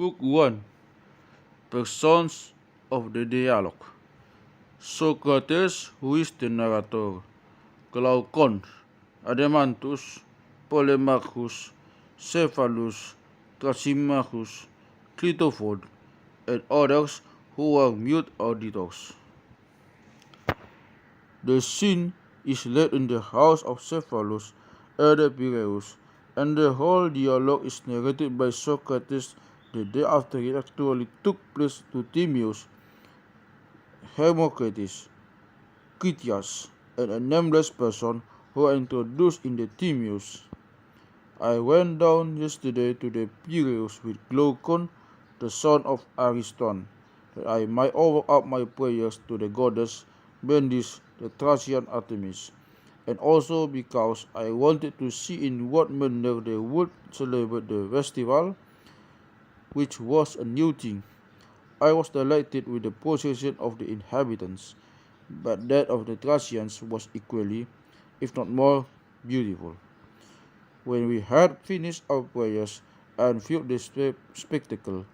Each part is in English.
Book 1. Persons of the Dialogue. Socrates, who is the narrator, Glaucon, Adeimantus, Polemarchus, Cephalus, Thrasymachus, Clitophon, and others who were mute auditors. The scene is laid in the house of Cephalus at Epicurus, and the whole dialogue is narrated by Socrates the day after it actually took place to Timaeus, Heraclitus, Critias, and a nameless person who are introduced in the Timaeus. I went down yesterday to the Epicurus with Glaucon, the son of Aristotle, that I might offer up my prayers to the goddess Bendis, the Thracian Artemis, and also because I wanted to see in what manner they would celebrate the festival, which was a new thing. I was delighted with the procession of the inhabitants, but that of the Thracians was equally, if not more, beautiful. When we had finished our prayers and viewed the spectacle,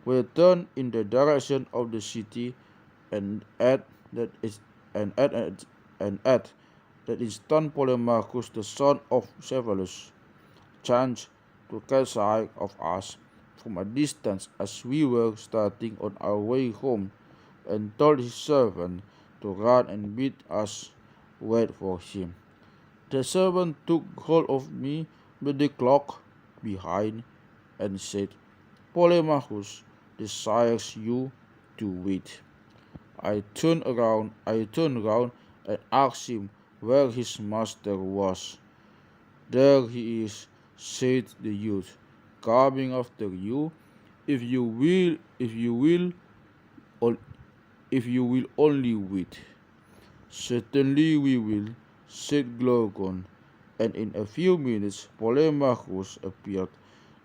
we turned in the direction of the city, and at that instant Polemarchus, the son of Cephalus, chanced to catch sight of us from a distance as we were starting on our way home, and told his servant to run and bid us wait for him. The servant took hold of me by the cloak behind and said, Polemarchus desires you to wait. I turned round and asked him where his master was. There he is, said the youth, coming after you. If you will only wait. Certainly we will, said Glaucon, and in a few minutes Polemarchus appeared,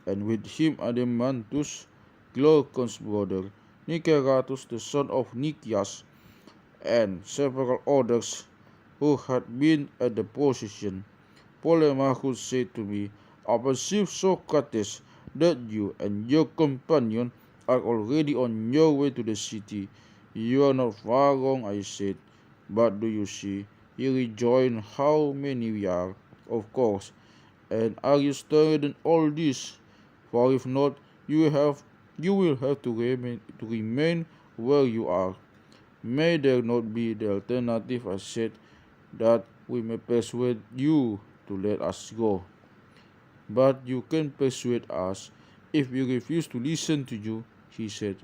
and with him Adeimantus, Glaucon's brother, Niceratus, the son of Nicias, and several others who had been at the procession. Polemarchus said to me, I perceive, Socrates, that you and your companion are already on your way to the city. You are not far wrong, I said. But do you see, he rejoined, how many we are, of course, and are you stronger than all this? For if not, you will have to remain where you are. May there not be the alternative, I said, that we may persuade you to let us go. But you can persuade us if we refuse to listen to you, he said.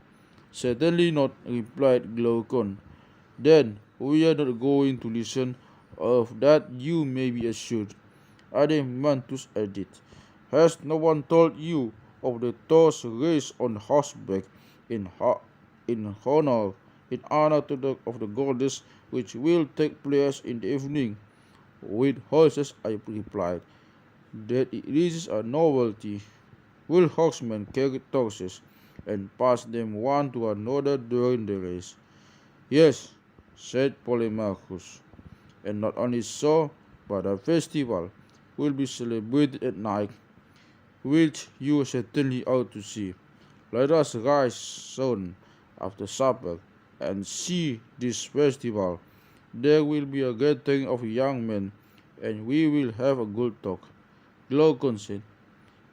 Certainly not, replied Glaucon. Then we are not going to listen, of that you may be assured. Adeimantus added, has no one told you of the horse race on horseback in honor of the goddess, which will take place in the evening? With horses, I replied, that it is a novelty. Will horsemen carry torches and pass them one to another during the race? Yes, said Polemarchus, and not only so, but a festival will be celebrated at night, which you certainly ought to see. Let us rise soon after supper and see this festival. There will be a gathering of young men, and we will have a good talk. Glaucon said,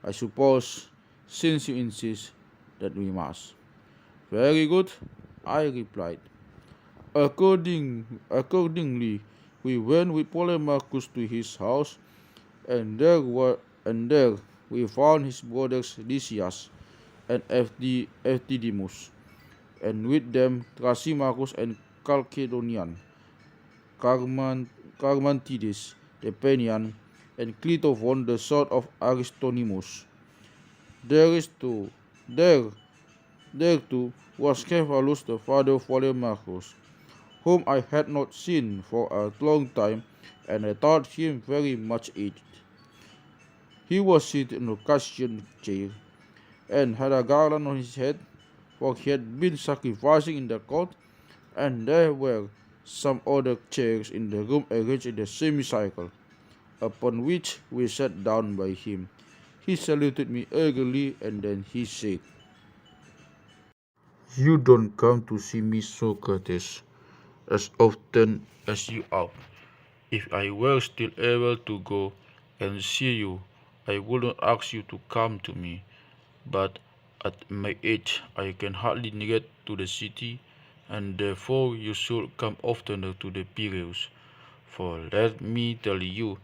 I suppose, since you insist, that we must. Very good, I replied. Accordingly, we went with Polemarchus to his house, and there we found his brothers Lysias and Ephidimus, and with them Thrasymachus and Chalcedonian, Carmantides the Penian, and Clitophon the son of Aristonymus. There too was Cephalus the father of Polemarchus, whom I had not seen for a long time, and I thought him very much aged. He was seated in a cushion chair, and had a garland on his head, for he had been sacrificing in the court, and there were some other chairs in the room arranged in a semicircle, upon which we sat down by him. He saluted me eagerly, and then he said, You don't come to see me, Socrates, as often as you ought. If I were still able to go and see you, I wouldn't ask you to come to me. But at my age, I can hardly get to the city, and therefore you should come oftener to the Piraeus. For let me tell you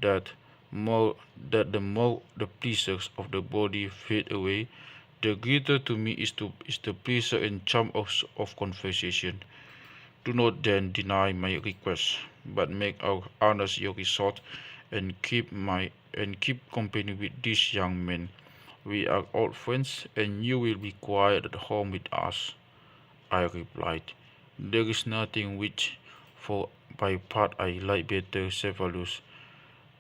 that the more the pleasures of the body fade away, the greater to me is the pleasure and charm of conversation. Do not then deny my request, but make our honors your resort, and keep company with these young men. We are old friends, and you will be quiet at home with us. I replied, there is nothing which, for my part, I like better, Cephalus,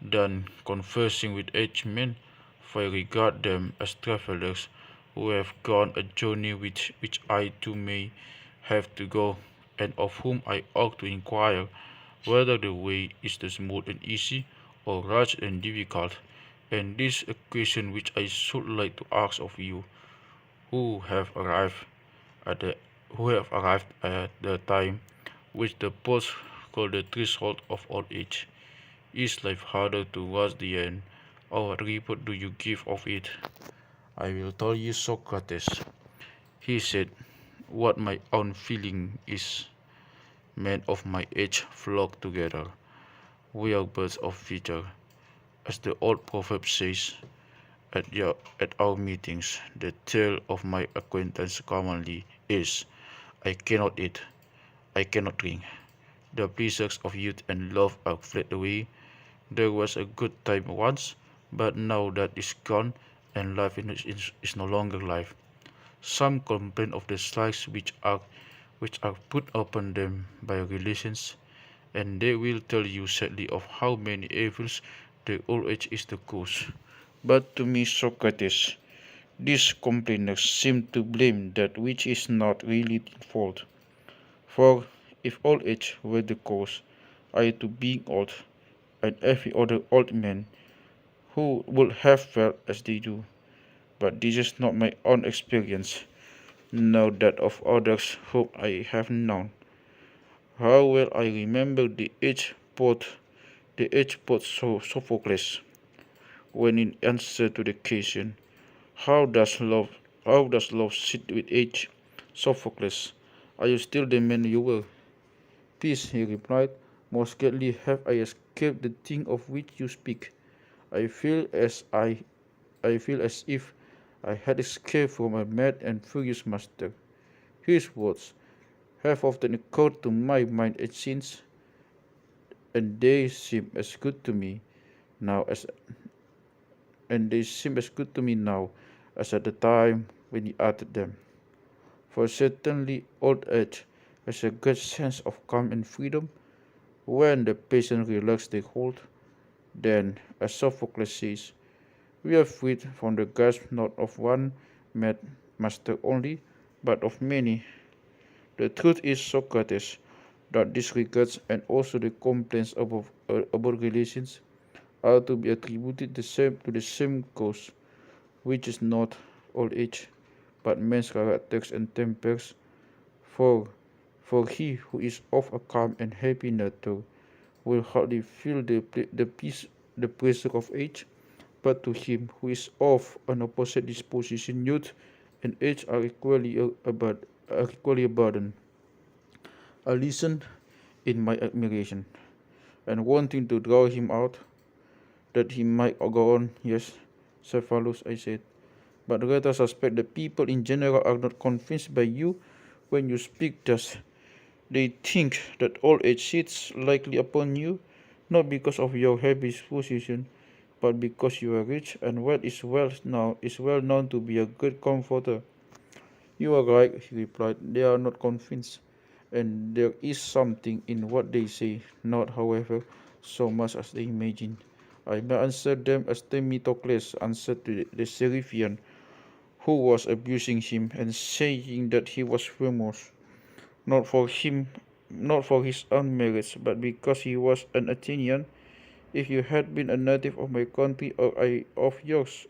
than conversing with aged men, for I regard them as travellers who have gone a journey which I too may have to go, and of whom I ought to inquire whether the way is the smooth and easy, or rugged and difficult. And this a question which I should like to ask of you, who have arrived at the time which the poets call the threshold of old age. Is life harder towards the end, or what report do you give of it? I will tell you, Socrates, he said, what my own feeling is. Men of my age flock together. We are birds of feather. As the old proverb says, at our meetings, the tale of my acquaintance commonly is, I cannot eat, I cannot drink. The pleasures of youth and love are fled away. There was a good time once, but now that is gone, and life is no longer life. Some complain of the slights which are put upon them by relations, and they will tell you sadly of how many evils the old age is the cause. But to me, Socrates, these complainers seem to blame that which is not really their fault. For if old age were the cause, I too being old, and every other old man who would have felt as they do. But this is not my own experience, nor that of others whom I have known. How well I remember the aged poet Sophocles, when in answer to the question, How does love how does love sit with age? Sophocles, are you still the man you were? Peace, he replied, most gladly have I escaped the thing of which you speak. I feel as I I feel as if I had escaped from a mad and furious master. His words have often occurred to my mind since, and they seem as good to me now as and they seem as good to me now as at the time when he uttered them. For certainly old age has a great sense of calm and freedom. When the patient relax their hold, then, as Sophocles says, we are freed from the grasp not of one mad master only, but of many. The truth is, Socrates, that these regrets and also the complaints about relations are to be attributed to the same cause, which is not old age, but men's characters and tempers. For, for he who is of a calm and happy nature will hardly feel the pressure of age, but to him who is of an opposite disposition, youth and age are equally a burden. I listened in my admiration, and wanting to draw him out, that he might go on. Yes, Cephalus, I said, but rather suspect that people in general are not convinced by you when you speak thus. They think that old age sits lightly upon you, not because of your happy position, but because you are rich, and wealth is well known to be a great comforter. You are right, he replied. They are not convinced, and there is something in what they say, not, however, so much as they imagine. I may answer them as Democitus answered to the Seriphian, who was abusing him and saying that he was famous, not for him, not for his own merits, but because he was an Athenian. If you had been a native of my country, or I of yours,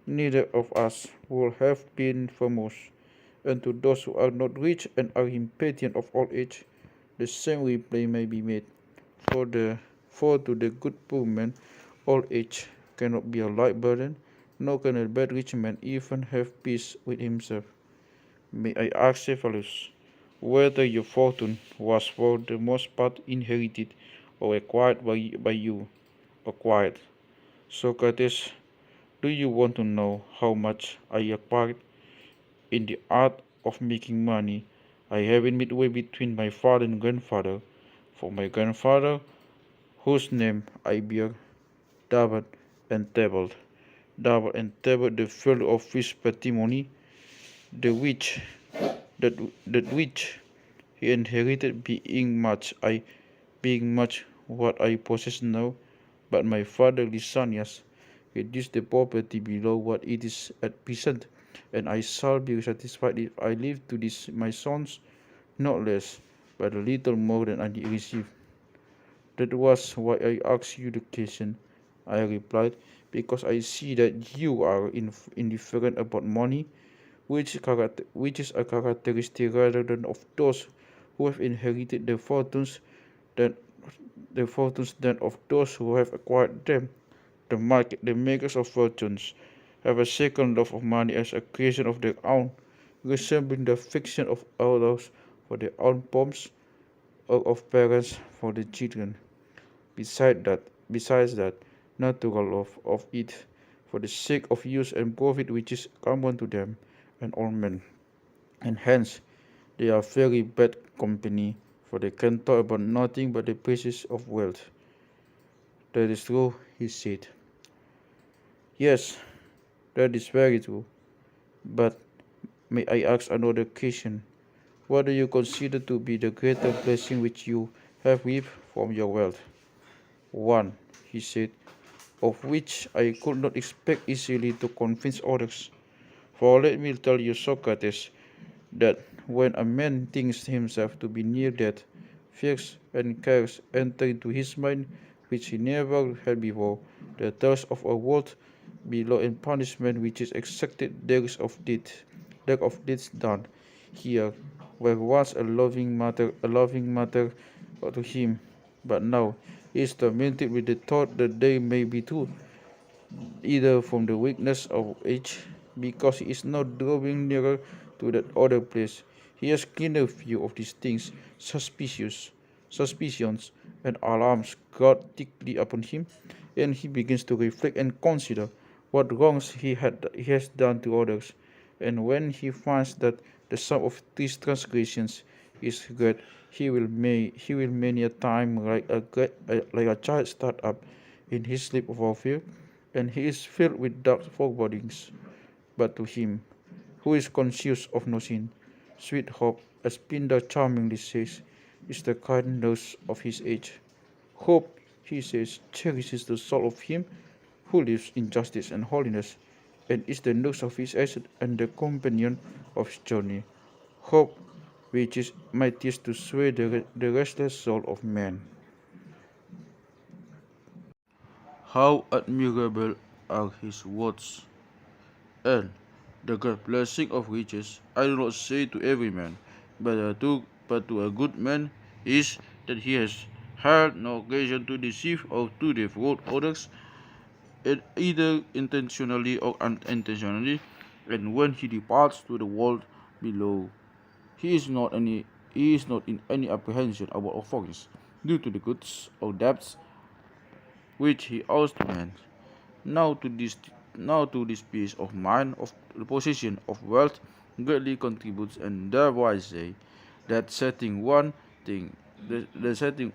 neither of us will have been famous. And to those who are not rich and are impatient of old age, the same reply may be made. For to the good poor man, old age cannot be a light burden, nor can a bad rich man even have peace with himself. May I ask Cephalus, whether your fortune was for the most part inherited or acquired by you? Acquired. Socrates, do you want to know how much I acquired? In the art of making money, I have been midway between my father and grandfather. For my grandfather, whose name I bear, doubled and doubled the value of his patrimony, the which that which he inherited being much what I possess now, but my father Lysanias reduced the property below what it is at present, and I shall be satisfied if I leave to this my sons not less, but a little more than I received. That was why I asked you the question, I replied, because I see that you are indifferent about money, which is a characteristic rather than of those who have inherited than than of those who have acquired them. The makers of fortunes have a second love of money as a creation of their own, resembling the fiction of authors for their own poems or of parents for their children. Besides that natural love of it for the sake of use and profit which is common to them and all men, and hence they are very bad company, for they can talk about nothing but the praises of wealth. That is true, he said. Yes, that is very true. But may I ask another question? What do you consider to be the greater blessing which you have reaped from your wealth? One, he said, of which I could not expect easily to convince others. For let me tell you, Socrates, that when a man thinks himself to be near death, fears and cares enter into his mind which he never had before. The thoughts of a world below and punishment which is exacted there of deeds done here, where once a loving mother to him, but now he is tormented with the thought that they may be true, either from the weakness of age, because he is now drawing nearer to that other place. He has keener view of these things, suspicions, and alarms crowd thickly upon him, and he begins to reflect and consider what wrongs he has done to others. And when he finds that the sum of these transgressions is great, he will many a time like a child start up in his sleep for fear, and he is filled with dark forebodings. But to him, who is conscious of no sin, sweet hope, as Pindar charmingly says, is the kind nurse of his age. Hope, he says, cherishes the soul of him who lives in justice and holiness, and is the nurse of his age and the companion of his journey. Hope, which is mightiest to sway the restless soul of man. How admirable are his words! And the great blessing of riches, I do not say to every man, but to a good man, is that he has had no occasion to deceive or to defraud others, either intentionally or unintentionally, and when he departs to the world below, he is not in any apprehension about offense due to the goods or debts which he owes to men. Now to this now to this peace of mind of the possession of wealth greatly contributes, and therefore I say that thing the setting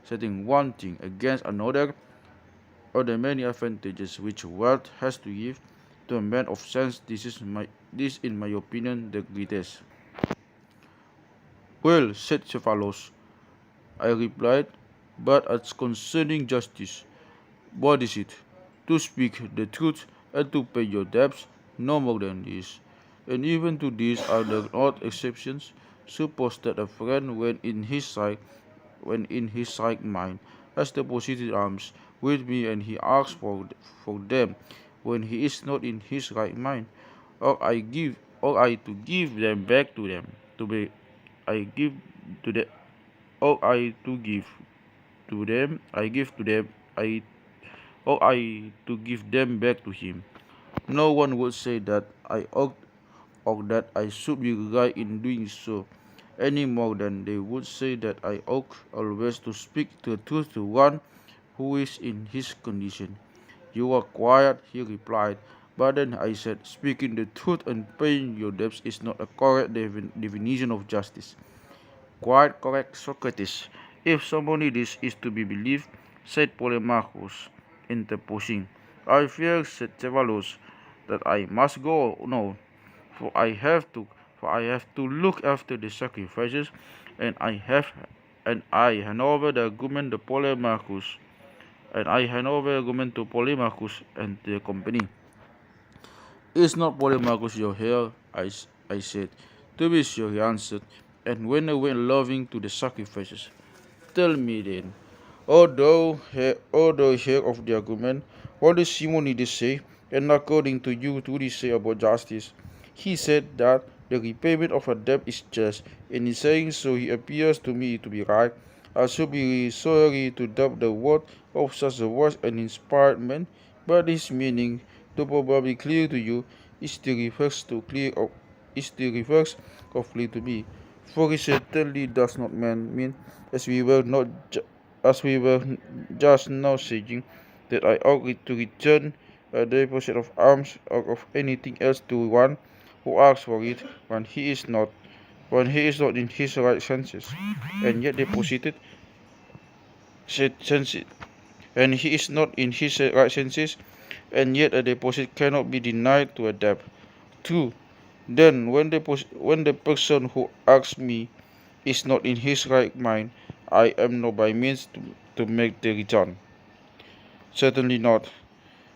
setting one thing against another are the many advantages which wealth has to give to a man of sense. This in my opinion the greatest. Well, said Cephalus, I replied, but as concerning justice, what is it? To speak the truth and to pay your debts, no more than this. And even to this are there not exceptions. Suppose that a friend, when in his right mind, has deposited alms with me, and he asks for them, when he is not in his right mind, or I to give them back to them, to be I give to the or I to give to them, I give to them, I or I to give them back to him. No one would say that I ought or that I should be right in doing so, any more than they would say that I ought always to speak the truth to one who is in his condition. You are quiet, he replied. But then I said, speaking the truth and paying your debts is not a correct definition of justice. Quite correct, Socrates. If Simonides is to be believed, said Polemarchus, interposing, I fear, said Ceballos, that I must go now, for I have to look after the sacrifices, and I hand over the argument to Polemarchus, and the company. Is not Polemarchus your heir? I said. To be sure, he answered, and went away loving to the sacrifices. Tell me then, although hear of the argument, what does Simonides say, and according to you, what do he say about justice? He said that the repayment of a debt is just, and in saying so he appears to me to be right. I should be sorry to doubt the word of such a wise and inspired man, but his meaning, though probably clear to you, is the reverse of clear to me. For he certainly does not mean, as we were not as we were just now saying, that I ought to return a deposit of arms or of anything else to one who asks for it when he is not in his right senses, and yet deposited senses, and he is not in his right senses, and yet a deposit cannot be denied to a debt. 2. Then, when the person who asks me is not in his right mind, I am not by means to make the return. Certainly not.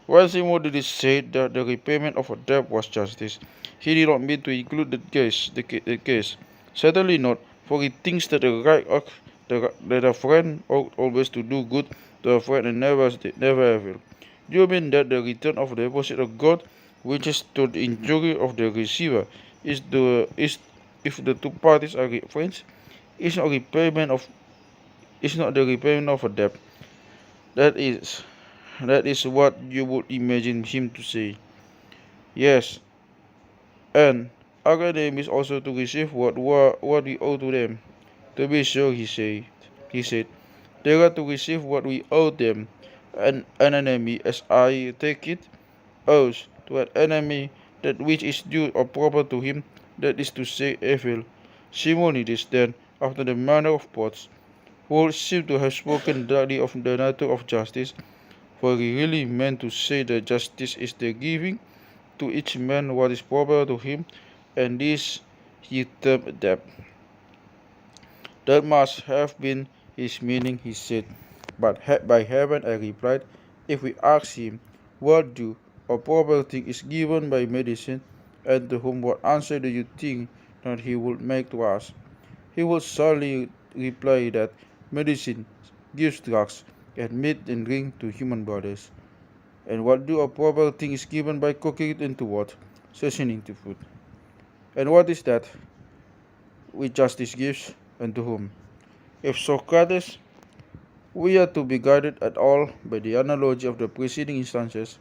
When Simonides said that the repayment of a debt was justice, he did not mean to include the case. Certainly not, for he thinks that that a friend ought always to do good to a friend and never evil. Do you mean that the return of the deposit of God, which is to the injury of the receiver, is if the two parties are friends, is not the repayment of a debt? That is that is what you would imagine him to say. Yes, and our enemies also to receive what we owe to them. To be sure, he said, they are to receive what we owe them. An enemy, as I take it, owes to an enemy that which is due or proper to him, that is to say, evil. Simonides then, after the manner of poets, would seem to have spoken directly of the nature of justice, for he really meant to say that justice is the giving to each man what is proper to him, and this he termed debt. That must have been his meaning, he said. But by heaven, I replied, if we ask him what due or proper thing is given by medicine, and to whom, what answer do you think that he would make to us? He would surely reply that medicine gives drugs and meat and drink to human bodies. And what do a proper thing is given by cooking it into what? Seasoning to food. And what is that which justice gives, and to whom? If Socrates, we are to be guided at all by the analogy of the preceding instances,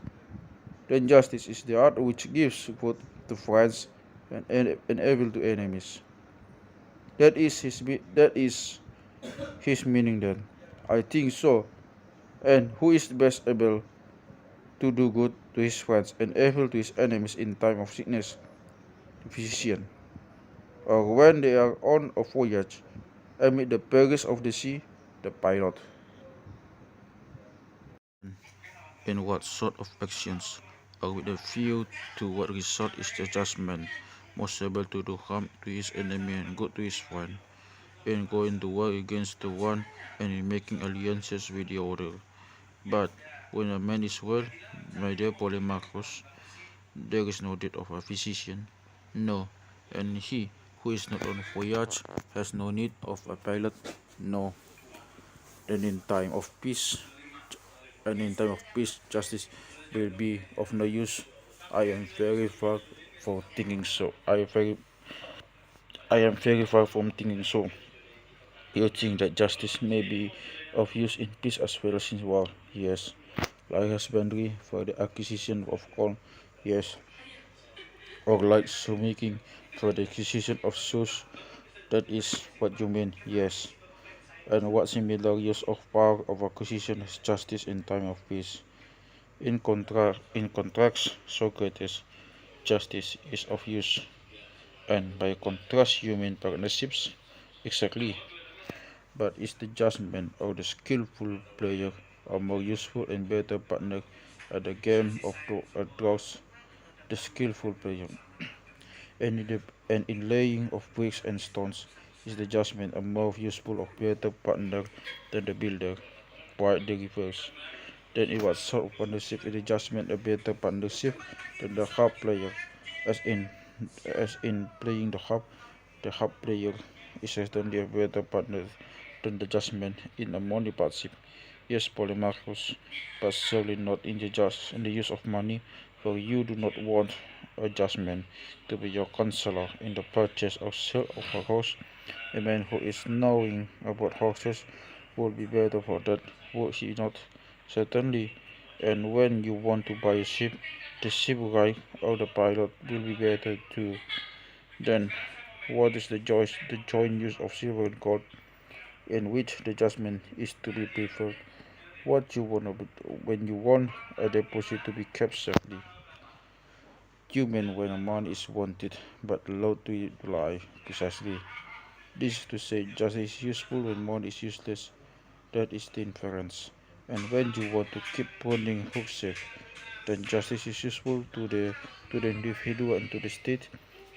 then justice is the art which gives good to friends and evil to enemies. That is his meaning then. I think so. And who is best able to do good to his friends and evil to his enemies in time of sickness? The physician. Or when they are on a voyage amid the perils of the sea, the pilot. In what sort of actions, or with a view to what result, is the just man most able to do harm to his enemy and good to his friend, in going to war against the one and in making alliances with the other? But when a man is well, my dear Polemarchus, there is no need of a physician. No, and he who is not on voyage has no need of a pilot. No, then in time of peace, justice will be of no use. I am very far from thinking so. I am very far from thinking so. You think that justice may be of use in peace as well as in war? Yes. Like husbandry for the acquisition of corn? Yes. Or like shoemaking for the acquisition of shoes? That is what you mean? Yes. And what similar use of power of acquisition has justice in time of peace? In contrast, Socrates, justice is of use, and by contrast, human partnerships. Exactly. But is the judgment of the skillful player a more useful and better partner at the game of draws the skillful player? And in laying of bricks and stones, is the judgment a more useful or better partner than the builder? Quite the reverse. Then it was sort of partnership in the judgment a better partnership than the harp player, as in playing the harp player is certainly a better partner than the judgment in a money partnership. Yes, Polemarchus, but surely not in the use of money, for you do not want a judgment to be your counselor in the purchase or sale of a horse. A man who is knowing about horses would be better for that, would he not? Certainly. And when you want to buy a ship, the shipwright or the pilot will be better too. Then, what is the joint use of silver and gold, in which the judgment is to be preferred? What you want when you want a deposit to be kept safely? You mean when a man is wanted but allowed to lie? Precisely. This is to say, justice is useful when money is useless. That is the inference. And when you want to keep burning hope safe, then justice is useful to the individual and to the state.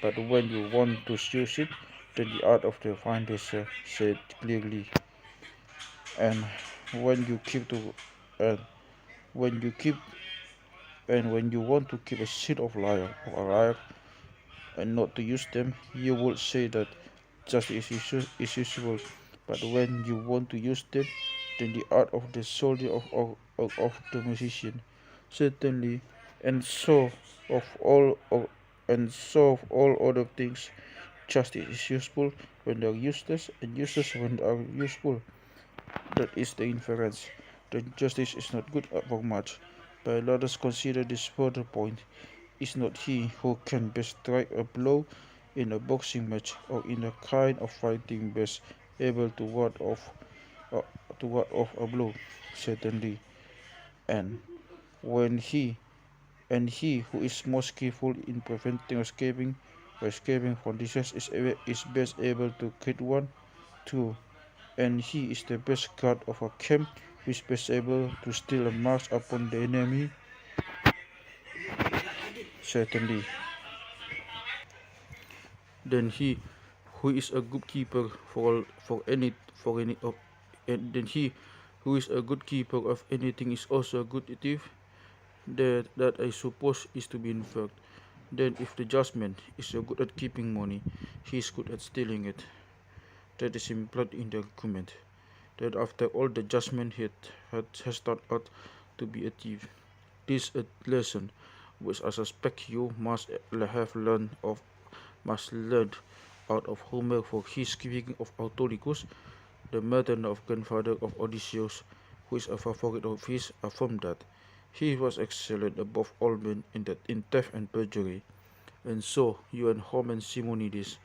But when you want to use it, then the art of the fine vessel said clearly. And when you keep to and when you keep and when you want to keep a sheet of liar or a liar and not to use them, you would say that justice is useful. But when you want to use them, then the art of the soldier of the musician, certainly, and so of all of, and so of all other things, justice is useful when they are useless, and useless when they are useful. That is the inference. That justice is not good for much. But let us consider this further point. Is not he who can best strike a blow in a boxing match or in a kind of fighting best able uh, to ward off a blow? Certainly. And when he who is most skillful in preventing escaping from disease is best able to hit one too. And he is the best guard of a camp who is best able to steal a march upon the enemy. Certainly. Then he who is a good keeper for any of and then he who is a good keeper of anything is also a good thief. That I suppose is to be inferred. Then if the judgment is so good at keeping money, he is good at stealing it. That is implied in the argument. That after all the judgment has turned out to be a thief. This is a lesson which I suspect you have learned of must learn out of Homer, for he speaking of Autolycus, the maternal grandfather of Odysseus, who is a favorite of his, affirmed that he was excellent above all men in theft and perjury. And so you and Homer Simonides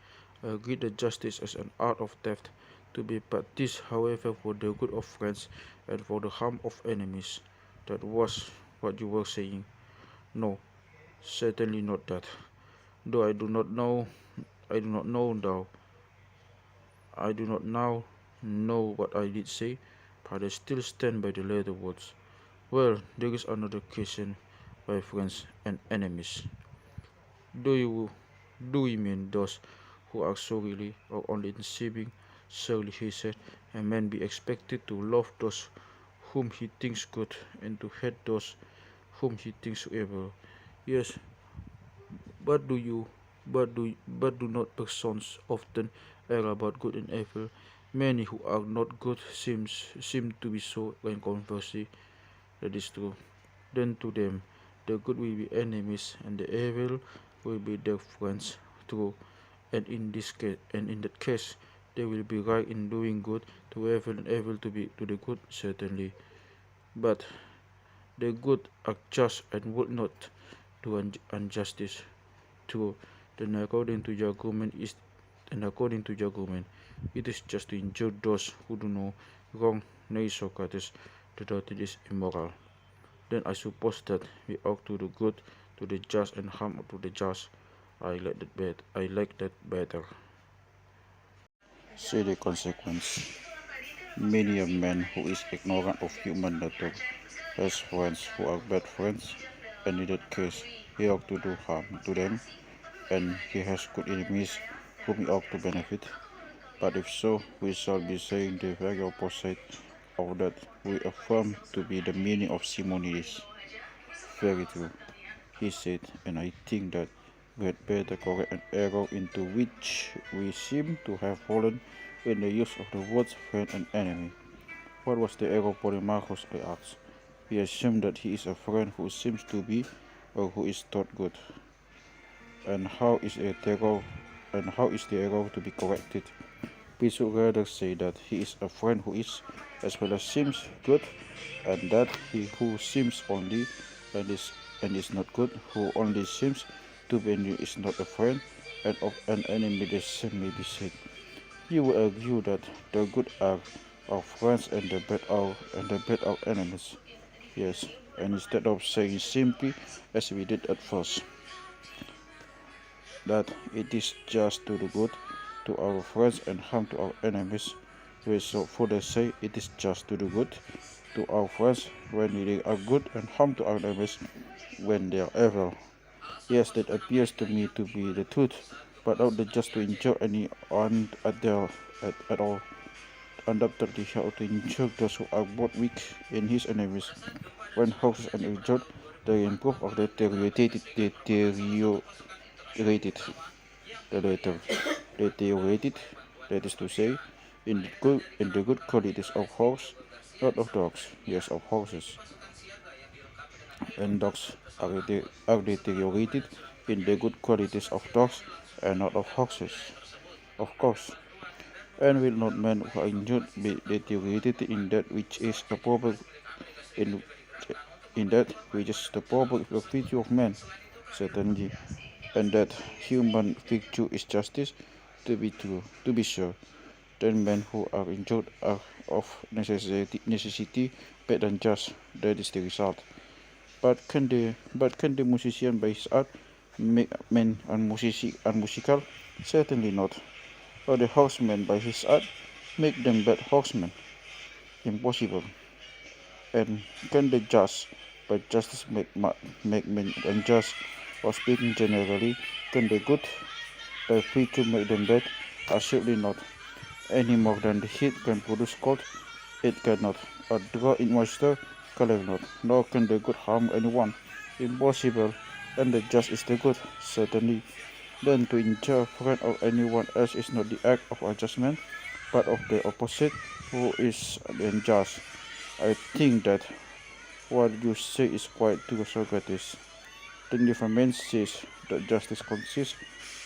agree that justice as an art of theft to be practiced, however, for the good of friends and for the harm of enemies. That was what you were saying. No, certainly not that. Though I do not know thou. I do not now know what I did say, but I still stand by the latter words. Well, there is another question, my friends and enemies. Do you do you mean those who are sorely or only deceiving? Surely, he said, a man be expected to love those whom he thinks good and to hate those whom he thinks evil. Yes, but do not persons often err about good and evil? Many who are not good seem to be so in controversy. That is true. Then to them The good will be enemies, and the evil will be their friends. True, and in that case, they will be right in doing good to evil and evil to be to the good, certainly. But the good are just and would not do injustice. True, then according to the argument is and according to the argument, it is just to injure those who do no wrong, nay Socrates, that it is immoral. Then I suppose that we ought to do good to the just and harm to the just. I like that better. See the consequence. Many a man who is ignorant of human nature has friends who are bad friends, and in that case he ought to do harm to them, and he has good enemies whom he ought to benefit. But if so, we shall be saying the very opposite of that we affirm to be the meaning of Simonides. Very true, he said, and I think that we had better correct an error into which we seem to have fallen in the use of the words friend and enemy. What was the error, Polemarchus? I asked. We assume that he is a friend who seems to be or who is thought good. And how is the error to be corrected? We should rather say that he is a friend who is as well as seems good, and that he who seems only and is not good, who only seems to be and is not a friend, and of an enemy the same may be said. You will argue that the good are our friends and the bad are enemies. Yes, and instead of saying simply as we did at first, that it is just to do good to our friends and harm to our enemies, we shall further say it is just to do good to our friends when they are good and harm to our enemies when they are evil. Yes, that appears to me to be the truth, but not just to injure anyone at all. Undoubtedly, he ought to injure those who are both weak in his enemies. When horses are injured, they improve or deteriorated, the latter, deteriorated, that is to say, in the good qualities of horse, not of dogs, yes, of horses. And dogs are deteriorated in the good qualities of dogs and not of horses, of course. And will not men who are injured be deteriorated in that which is the proper in in that which is the proper virtue of man? Certainly, and that human virtue is justice, to be true, to be sure. Then men who are injured are of necessity bad and just. That is the result. But can the musician by his art make men unmusical? Certainly not. Or the horseman by his art make them bad horsemen? Impossible. And can the just by justice make men unjust? Or speaking generally, can the good by virtue make them bad? Assuredly not. Any more than the heat can produce cold, it cannot. A draw in moisture cannot. Nor can the good harm anyone. Impossible. And the just is the good, certainly. Then to injure a friend or anyone else is not the act of adjustment, but of the opposite, who is unjust. I think that what you say is quite true, Socrates. Then if a man says that justice consists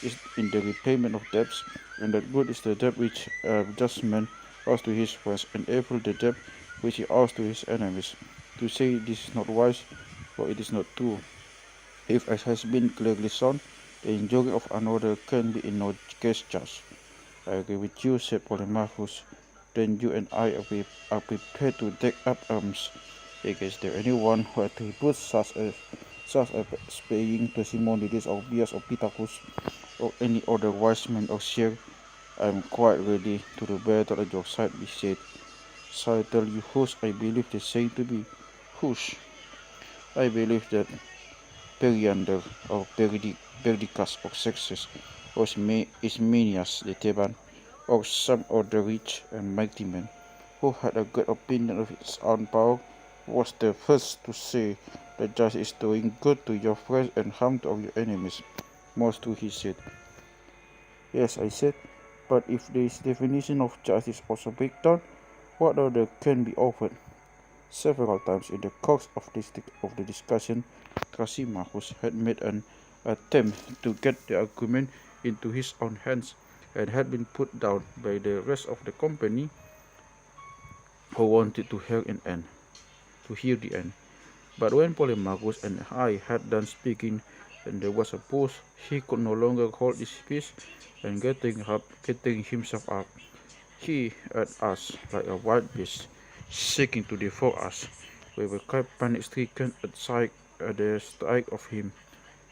is in the repayment of debts, and that good is the debt which a just man owes to his friends, and evil the debt which he owes to his enemies. To say this is not wise, for it is not true. If, as has been clearly shown, the injury of another can be in no case just. I agree with you, said Polemarchus. Then you and I are prepared to take up arms against anyone who attributes such as paying to Simonides or Bias or Epicurus or any other wise man or seer. I am quite ready to do battle at your side, he said. Shall I tell you whose I believe the saying to be? Whose? I believe that Periander or Perdiccas or Sextus or Ismenias the Theban or some other rich and mighty man who had a good opinion of his own power was the first to say that justice is doing good to your friends and harm to your enemies. Most true, he said. Yes, I said, but if this definition of justice also break down, what other can be offered? Several times in the course of the discussion, Thrasymachus had made an attempt to get the argument into his own hands, and had been put down by the rest of the company, who wanted to hear the end. But when Polemarchus and I had done speaking, and there was a pause, he could no longer hold his peace, and getting himself up, he at us like a wild beast, seeking to devour us. We were quite panic-stricken at the sight of him.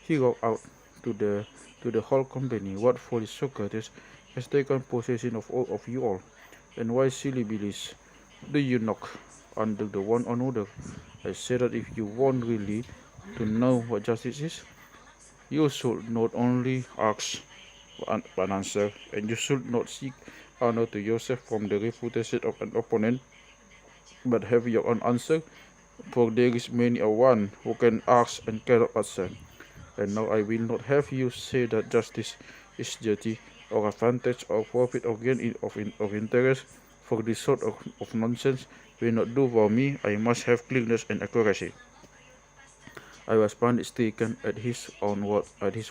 He roared out to the whole company, "What foolish Socrates has taken possession of all of you all, and why, silly billies, do you knock under the one another? I say that if you want really to know what justice is, you should not only ask an answer, and you should not seek honor to yourself from the reputation of an opponent, but have your own answer, for there is many a one who can ask and cannot answer. And now I will not have you say that justice is duty, or advantage, or profit, or gain of interest, for this sort of nonsense will not do for me. I must have clearness and accuracy." I was panic-stricken at his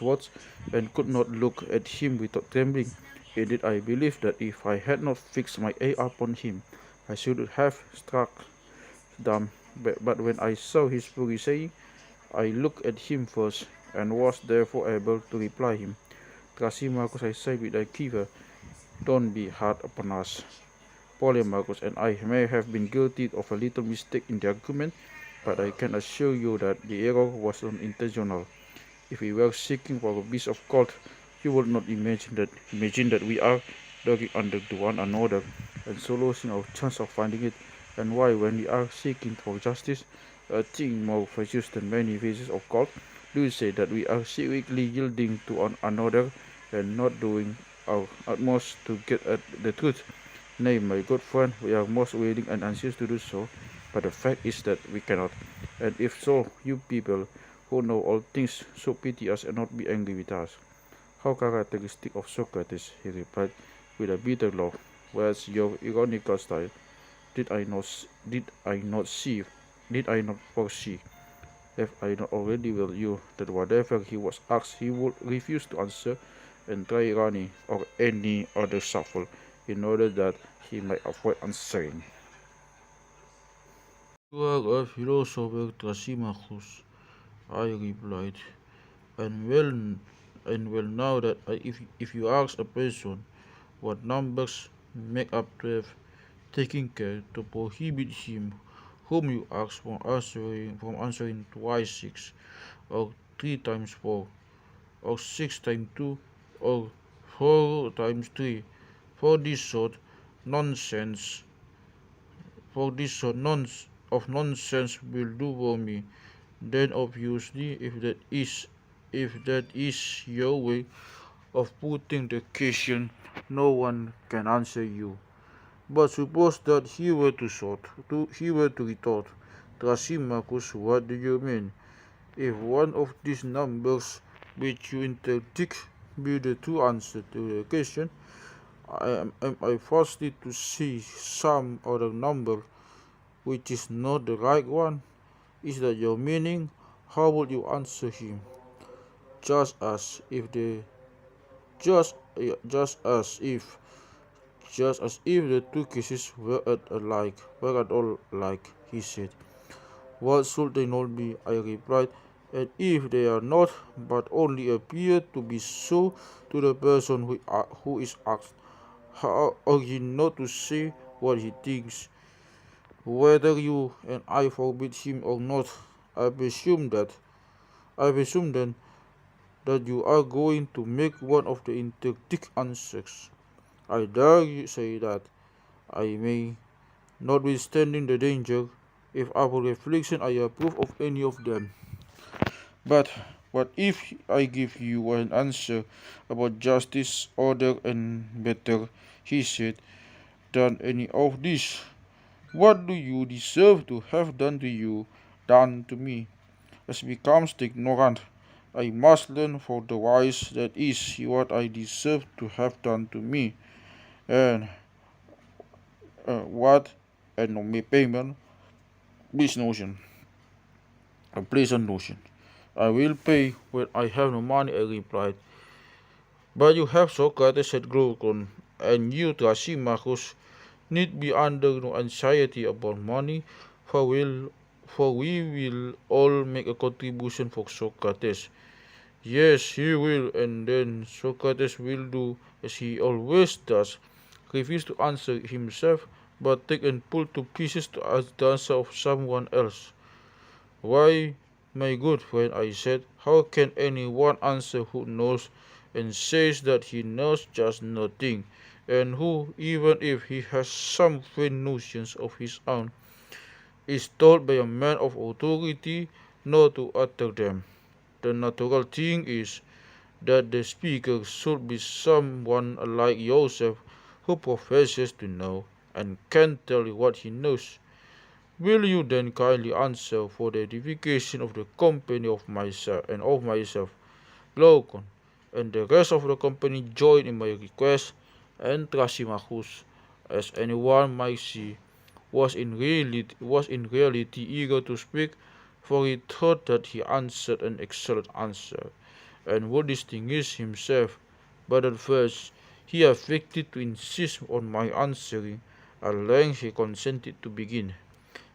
words, and could not look at him without trembling. Indeed, I believe that if I had not fixed my eye upon him, I should have struck dumb. But when I saw his fury saying, I looked at him first, and was therefore able to reply him. "Thrasymachus," I said with a quiver, "don't be hard upon us. Polemarchus and I may have been guilty of a little mistake in the argument, but I can assure you that the error was unintentional. If we were seeking for a piece of gold, you would not imagine that we are digging under to one another, and so losing our chance of finding it. And why, when we are seeking for justice, a thing more precious than many pieces of gold, do you say that we are secretly yielding to one another, and not doing our utmost to get at the truth? Nay, my good friend, we are most willing and anxious to do so, but the fact is that we cannot. And if so, you people who know all things should pity us and not be angry with us." "How characteristic of Socrates," he replied with a bitter laugh. "Where's your ironical style? Did I not foresee? Have I not already warned you that whatever he was asked he would refuse to answer, and try irony or any other shuffle in order that he might avoid answering?" "You are a philosopher, Thrasymachus," I replied, "and well now that if you ask a person what numbers make up 12, taking care to prohibit him whom you ask from answering twice 6, or 3 times 4, or 6 times 2, or 4 times 3, for this sort nonsense, for this sort of nonsense will do for me, then obviously if that is your way of putting the question, no one can answer you. But suppose that he were to retort, 'Thrasymachus, what do you mean? If one of these numbers which you interdict be the true answer to the question, am I forced to see some other number which is not the right one? Is that your meaning? How would you answer him? Just as if the just just as if the two cases were at all alike," he said. "What should they not be?" I replied. "And if they are not, but only appear to be so to the person who is asked, how are you not to say what he thinks, whether you and I forbid him or not? I presume then that you are going to make one of the interdict answers. I dare you say that I may, notwithstanding the danger, if after reflection I approve of any of them. But what if I give you an answer about justice, order, and better," he said, "than any of these? What do you deserve to have done to me? As becomes the ignorant, I must learn for the wise that is what I deserve to have done to me, and what, and no payment, Please notion, a pleasant notion. I will pay when I have no money, I replied. But you have Socrates, said Glaucon, and you, Thrasymachus, need be under no anxiety about money, for we will all make a contribution for Socrates. Yes, he will, and then Socrates will do as he always does, refuse to answer himself, but take and pull to pieces the answer of someone else. Why, my good friend, I said, how can anyone answer who knows and says that he knows just nothing, and who, even if he has some faint notions of his own, is told by a man of authority not to utter them? The natural thing is that the speaker should be someone like yourself who professes to know and can tell you what he knows. Will you then kindly answer for the edification of the company of myself, Glaucon, and the rest of the company joined in my request, and Thrasymachus, as anyone might see, was in reality eager to speak, for he thought that he answered an excellent answer, and would distinguish himself. But at first he affected to insist on my answering. At length he consented to begin.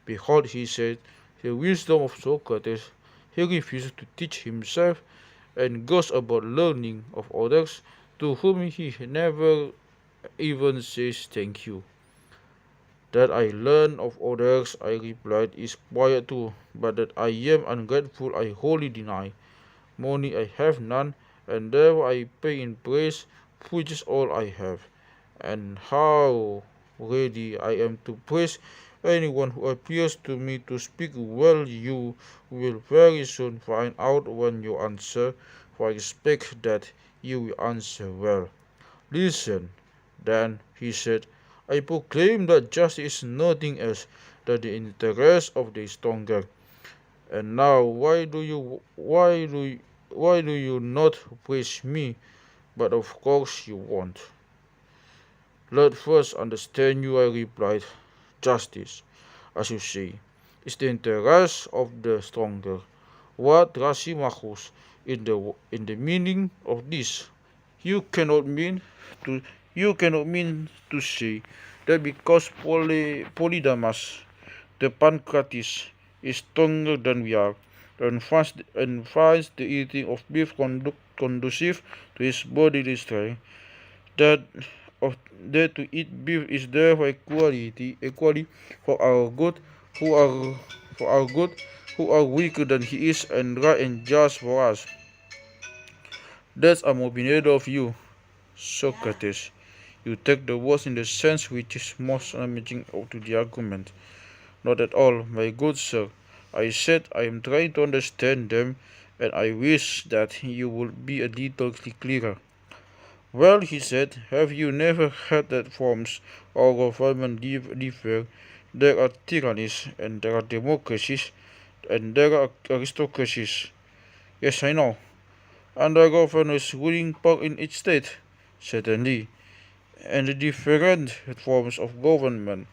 Behold, he said, the wisdom of Socrates he refuses to teach himself, and goes about learning of others, to whom he never even says thank you. That I learn of others, I replied, is quite true, but that I am ungrateful I wholly deny. Money I have none, and therefore I pay in praise, which is all I have. And how ready I am to praise anyone who appears to me to speak well, you will very soon find out when you answer, for I expect that you will answer well. Listen, then, he said, I proclaim that justice is nothing else than the interest of the stronger. And now, why do you not praise me? But of course you won't. Let first understand you, I replied. Justice, as you say, is the interest of the stronger. What, Thrasymachus, in the meaning of this? You cannot mean to you cannot mean to say that because Polydamas, the Pancratis, is stronger than we are, and finds the eating of beef conducive to his bodily strength, that of that to eat beef is therefore equally for our good, who are for our good, who are weaker than he is, and right and just for us. That's a opinionated of you, Socrates. You take the words in the sense which is most damaging to the argument. Not at all, my good sir. I said I am trying to understand them, and I wish that you would be a little clearer. Well, he said, have you never heard that forms of government differ? There are tyrannies, and there are democracies, and there are aristocracies. Yes, I know. And there are governors ruling power in each state. Certainly. And the different forms of government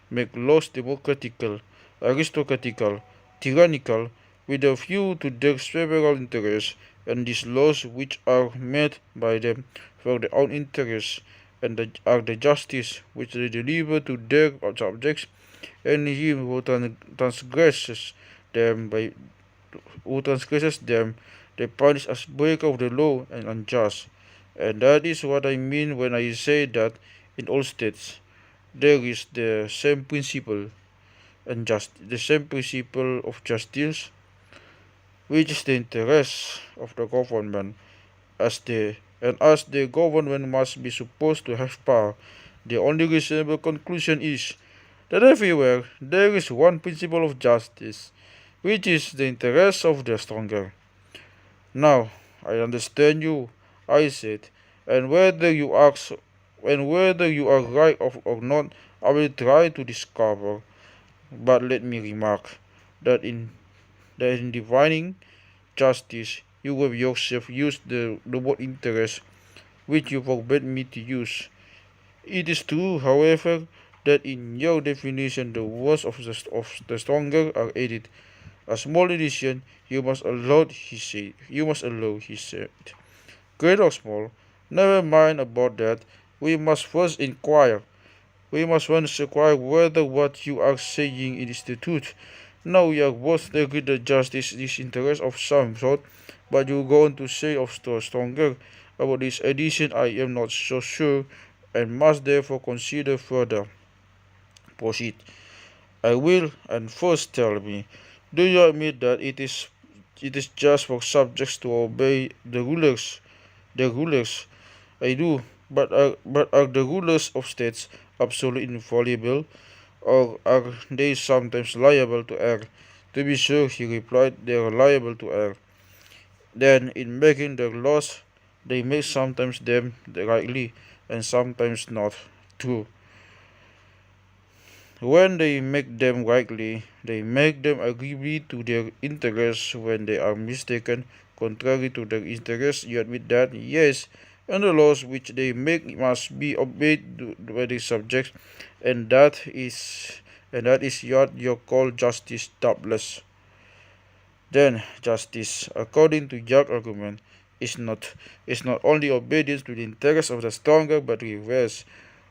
make laws democratical, aristocratical, tyrannical, with a view to their several interests, and these laws which are made by them for their own interests, and are the justice which they deliver to their subjects, and him them who transgresses them, they punish as breaker of the law and unjust. And that is what I mean when I say that in all states there is the same principle of justice, which is the interest of the government, as the government must be supposed to have power. The only reasonable conclusion is that everywhere there is one principle of justice, which is the interest of the stronger. Now I understand you, I said, and whether you are right or not, I will try to discover. But let me remark that in defining justice, you have yourself used the word interest, which you forbid me to use. It is true, however, that in your definition the words of the stronger are added. A small addition you must allow, he said. You must allow, he said. Great or small, never mind about that. We must first inquire. We must first inquire whether what you are saying is the truth. Now we are both agree that justice is interest of some sort, but you go on to say of stronger. About this addition I am not so sure, and must therefore consider further. Proceed. I will, and first tell me, do you admit that it is just for subjects to obey the rulers? The rulers, I do, but are the rulers of states absolutely infallible, or are they sometimes liable to err? To be sure, he replied, they are liable to err. Then, in making their laws, they make sometimes them rightly, and sometimes not. True. When they make them rightly, they make them agreeably to their interests. When they are mistaken, contrary to their interests, you admit that? Yes, and the laws which they make must be obeyed by the subjects, and that is what you call justice, doubtless. Then justice, according to your argument, is not only obedience to the interests of the stronger, but reverse.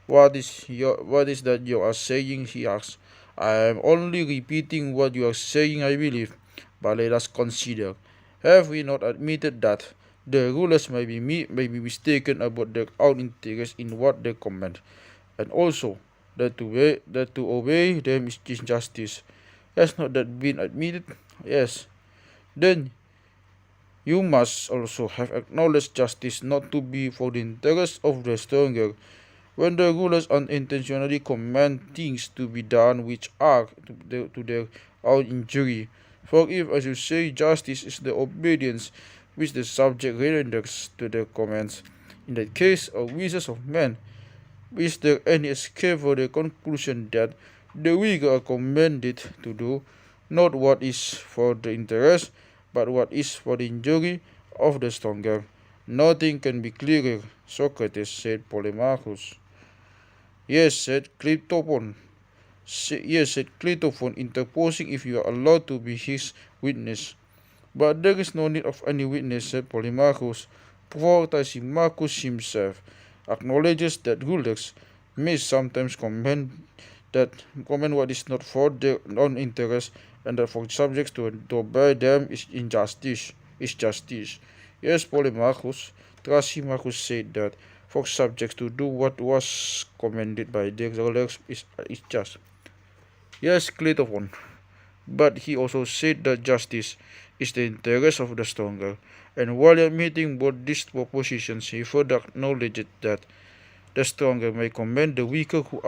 What is that you are saying? He asked. I am only repeating what you are saying, I believe. But let us consider. Have we not admitted that the rulers may be mistaken about their own interest in what they command, and also that to obey them is injustice? Has not that been admitted? Yes. Then you must also have acknowledged justice not to be for the interest of the stronger, when the rulers unintentionally command things to be done which are to their own injury. For if, as you say, justice is the obedience which the subject renders to their commands, in that case of wishes of men, is there any escape for the conclusion that the weak are commanded to do not what is for the interest, but what is for the injury of the stronger? Nothing can be clearer, Socrates, said Polemarchus. Yes, said Cleitophon. Yes, said Cleitophon, interposing if you are allowed to be his witness. But there is no need of any witness, said Polemarchus, for Thrasymachus himself acknowledges that rulers may sometimes command what is not for their own interest, and that for subjects to obey them is justice. Yes, Polemarchus, Thrasymachus said that for subjects to do what was commanded by their rulers is just. Yes, Cleitophon, but he also said that justice is the interest of the stronger, and while admitting both these propositions, he further acknowledged that the stronger may command the weaker who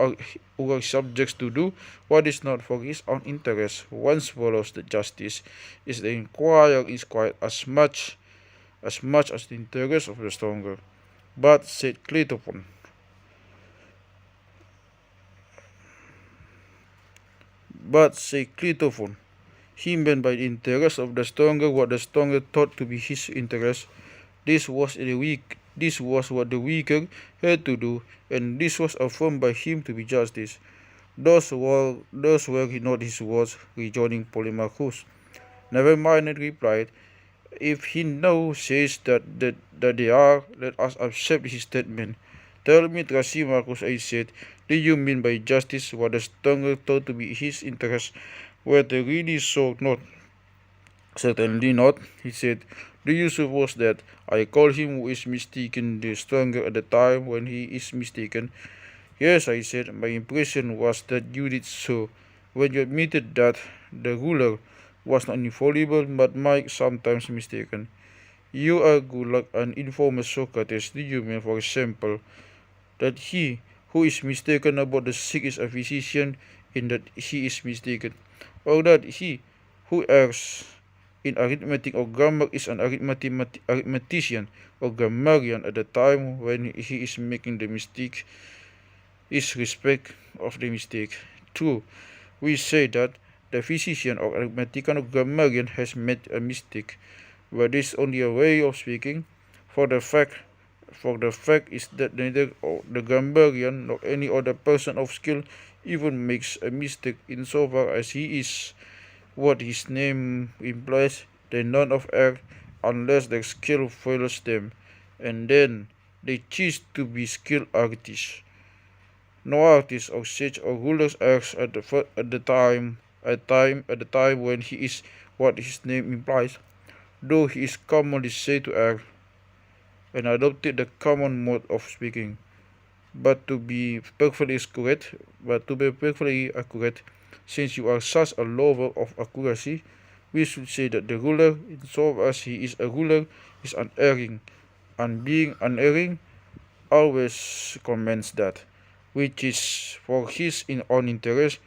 are subjects to do what is not for his own interest. Once follows that justice is the inquirer is quite as the interest of the stronger. But said Cleitophon, he meant by the interest of the stronger what the stronger thought to be his interest. This was what the weaker had to do, and this was affirmed by him to be justice. Those were not his words, rejoining Polemarchus. Never mind, it replied. If he now says that they are, let us accept his statement. Tell me, Thrasymachus, I said, do you mean by justice what the stronger thought to be his interest, whether really so not? Certainly not, he said. Do you suppose that I call him who is mistaken the stronger at the time when he is mistaken? Yes, I said. My impression was that you did so, when you admitted that the ruler was not infallible but might sometimes mistaken. You argue like an informer, Socrates. Do you mean, for example, that he who is mistaken about the sick is a physician in that he is mistaken, or that he who errs in arithmetic or grammar is an arithmetician or grammarian at the time when he is making the mistake is respect of the mistake? True, we say that the physician or arithmetician or grammarian has made a mistake, but this is only a way of speaking, for the fact For the fact is that neither the grammarian nor any other person of skill even makes a mistake insofar as he is what his name implies. They none of err unless their skill fails them, and then they cease to be skilled artists. No artist or sage or ruler errs at the time when he is what his name implies, though he is commonly said to err, and adopted the common mode of speaking. But to be perfectly accurate, since you are such a lover of accuracy, we should say that the ruler, insofar as he is a ruler, is unerring, and being unerring, always commands that which is for his own interest,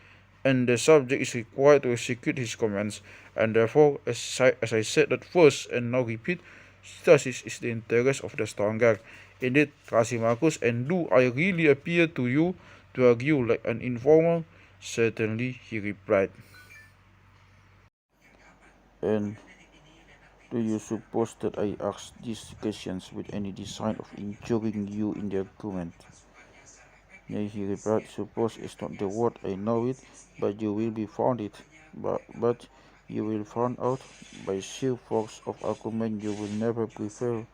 and the subject is required to execute his commands, and therefore, as I said at first and now repeat, justice is the interest of the stronger. Indeed, Thrasymachus, and do I really appear to you to argue like an informer? Certainly, he replied. And do you suppose that I ask these questions with any design of injuring you in the argument? Nay, he replied, suppose is not the word, I know it, but you will be found it. But you will find out by sheer force of argument you will never prevail.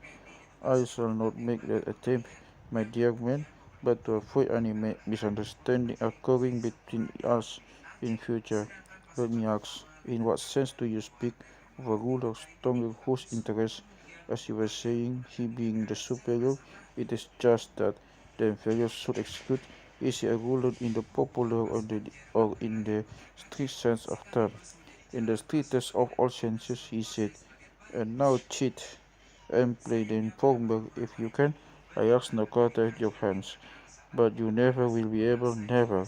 I shall not make that attempt, my dear man, but to avoid any misunderstanding occurring between us in future, let me ask, in what sense do you speak of a ruler stronger whose interest, as you were saying, he being the superior? It is just that the inferior should execute. Is he a ruler in the popular or in the strict sense of term? In the strictest of all senses, he said, and now cheat and play the informer if you can. I ask no quarter at your hands, but you never will be able, never.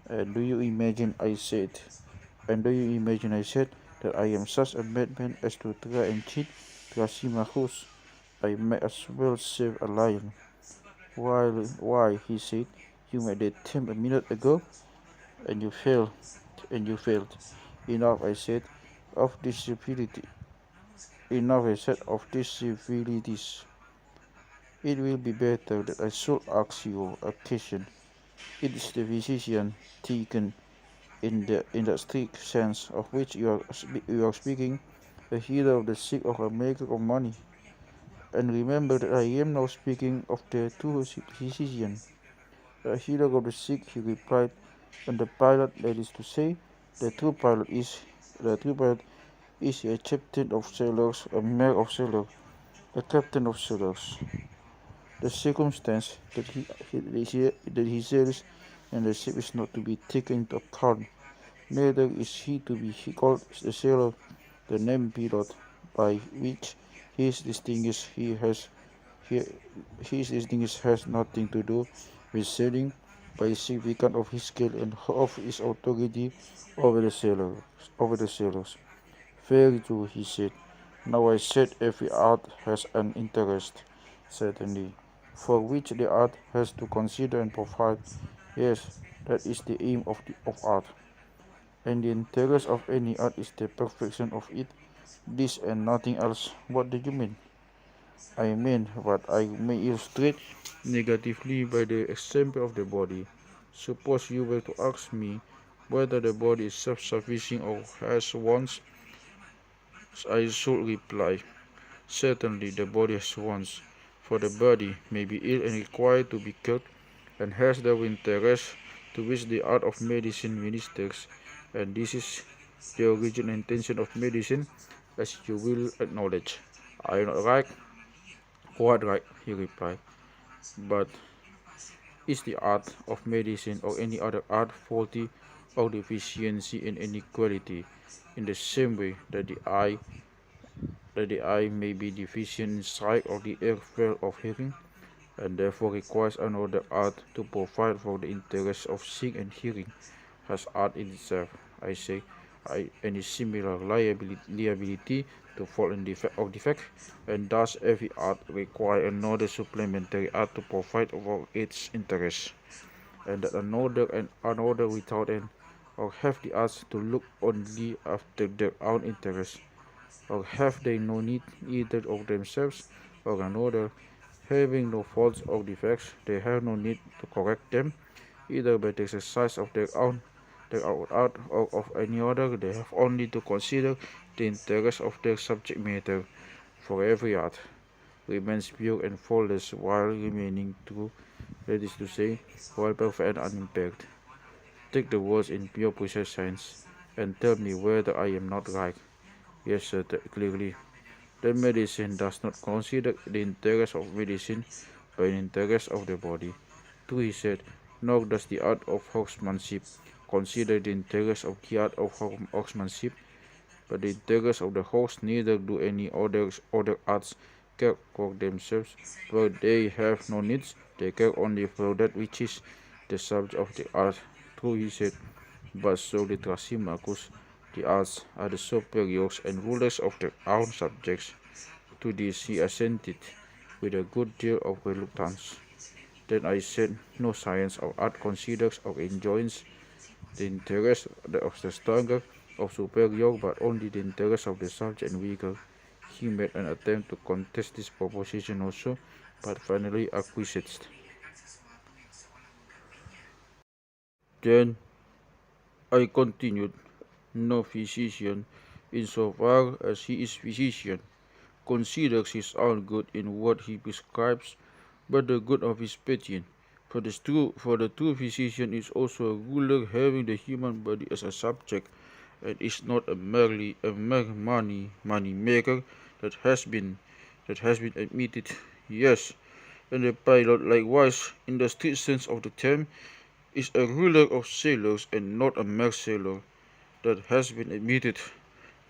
And do you imagine I said, that I am such a madman as to try and cheat Thrasymachus? I may as well save a lion. Why, he said, you made the attempt a minute ago, and you failed. Enough, I said, of disability. Enough, I said, of disabilities. It will be better that I should ask you a question. It is the physician taken in the strict sense of which you are speaking, a healer of the sick or a maker of money. And remember that I am now speaking of the true physician, a healer of the sick, he replied, and the pilot, that is to say, the true pilot is a captain of sailors, a mayor of sailors, a captain of sailors. The circumstance that he sails and the ship is not to be taken into account. Neither is he to be called the sailor, the name pilot, by which he is distinguished. He, his distinguished has nothing to do with sailing, but is significant of his skill and of his authority over the sailors. Very true, he said. Now I said every art has an interest, certainly, for which the art has to consider and provide. Yes, that is the aim of art. And the interest of any art is the perfection of it. This and nothing else. What do you mean? I mean what I may illustrate negatively by the example of the body. Suppose you were to ask me whether the body is self-sufficing or has wants, I should reply, certainly the body has wants, for the body may be ill and required to be cured, and has the interest to which the art of medicine ministers, and this is the original intention of medicine, as you will acknowledge. I am not right? Quite right, he replied. But is the art of medicine or any other art faulty or deficiency in any quality, in the same way that the eye may be deficient in sight or the ear fail of hearing, and therefore requires another art to provide for the interests of seeing and hearing, has art in itself, I say, any similar liability to fall in defect, and thus every art requires another supplementary art to provide for its interests, and that another without end, or have the arts to look only after their own interests, or have they no need either of themselves or another, Having no faults or defects, they have no need to correct them, either by the exercise of their own art or of any other. They have only to consider the interest of their subject matter. For every art remains pure and faultless while remaining true, that is to say, while perfect and unimpaired. Take the words in pure precise science, and tell me whether I am not right. Yes, sir, clearly. That medicine does not consider the interest of medicine, but the interest of the body. True, he said, nor does the art of horsemanship consider the interest of the art of horsemanship, but the interest of the horse. Neither do any other arts care for themselves, for they have no needs. They care only for that which is the subject of the art. True, he said, but so the Thrasymachus, the arts are the superiors and rulers of their own subjects. To this he assented with a good deal of reluctance. Then I said, no science or art considers or enjoins the interest of the stronger, of superior, but only the interest of the subject and weaker. He made an attempt to contest this proposition also, but finally acquiesced. Then I continued, no physician, insofar as he is physician, considers his own good in what he prescribes, but the good of his patient. For the true physician is also a ruler having the human body as a subject, and is not merely a mere money maker that has been admitted. Yes, and the pilot likewise, in the strict sense of the term, is a ruler of sailors and not a mere sailor that has been admitted,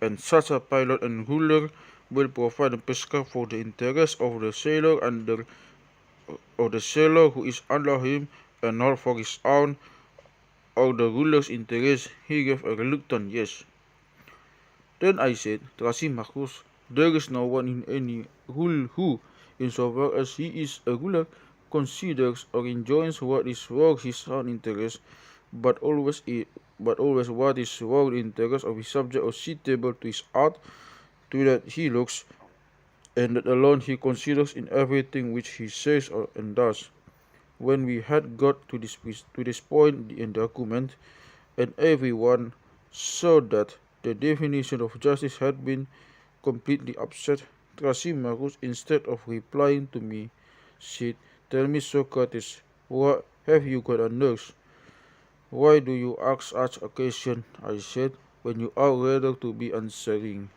and such a pilot and ruler will provide and prescribe for the interest of the sailor and the sailor who is under him, and not for his own or the ruler's interest. He gave a reluctant yes. Then I said, Thrasymachus, there is no one in any rule who, insofar as he is a ruler, considers or enjoins what is for his own interest, but always what is for the interest of his subject or suitable to his art, to that he looks, and that alone he considers in everything which he says and does. When we had got to this point in the argument, and every one saw that the definition of justice had been completely upset, Thrasymachus, instead of replying to me, said, "Tell me, Socrates, what have you got on nerves? Why do you ask such occasion?" I said, "when you ought rather to be answering."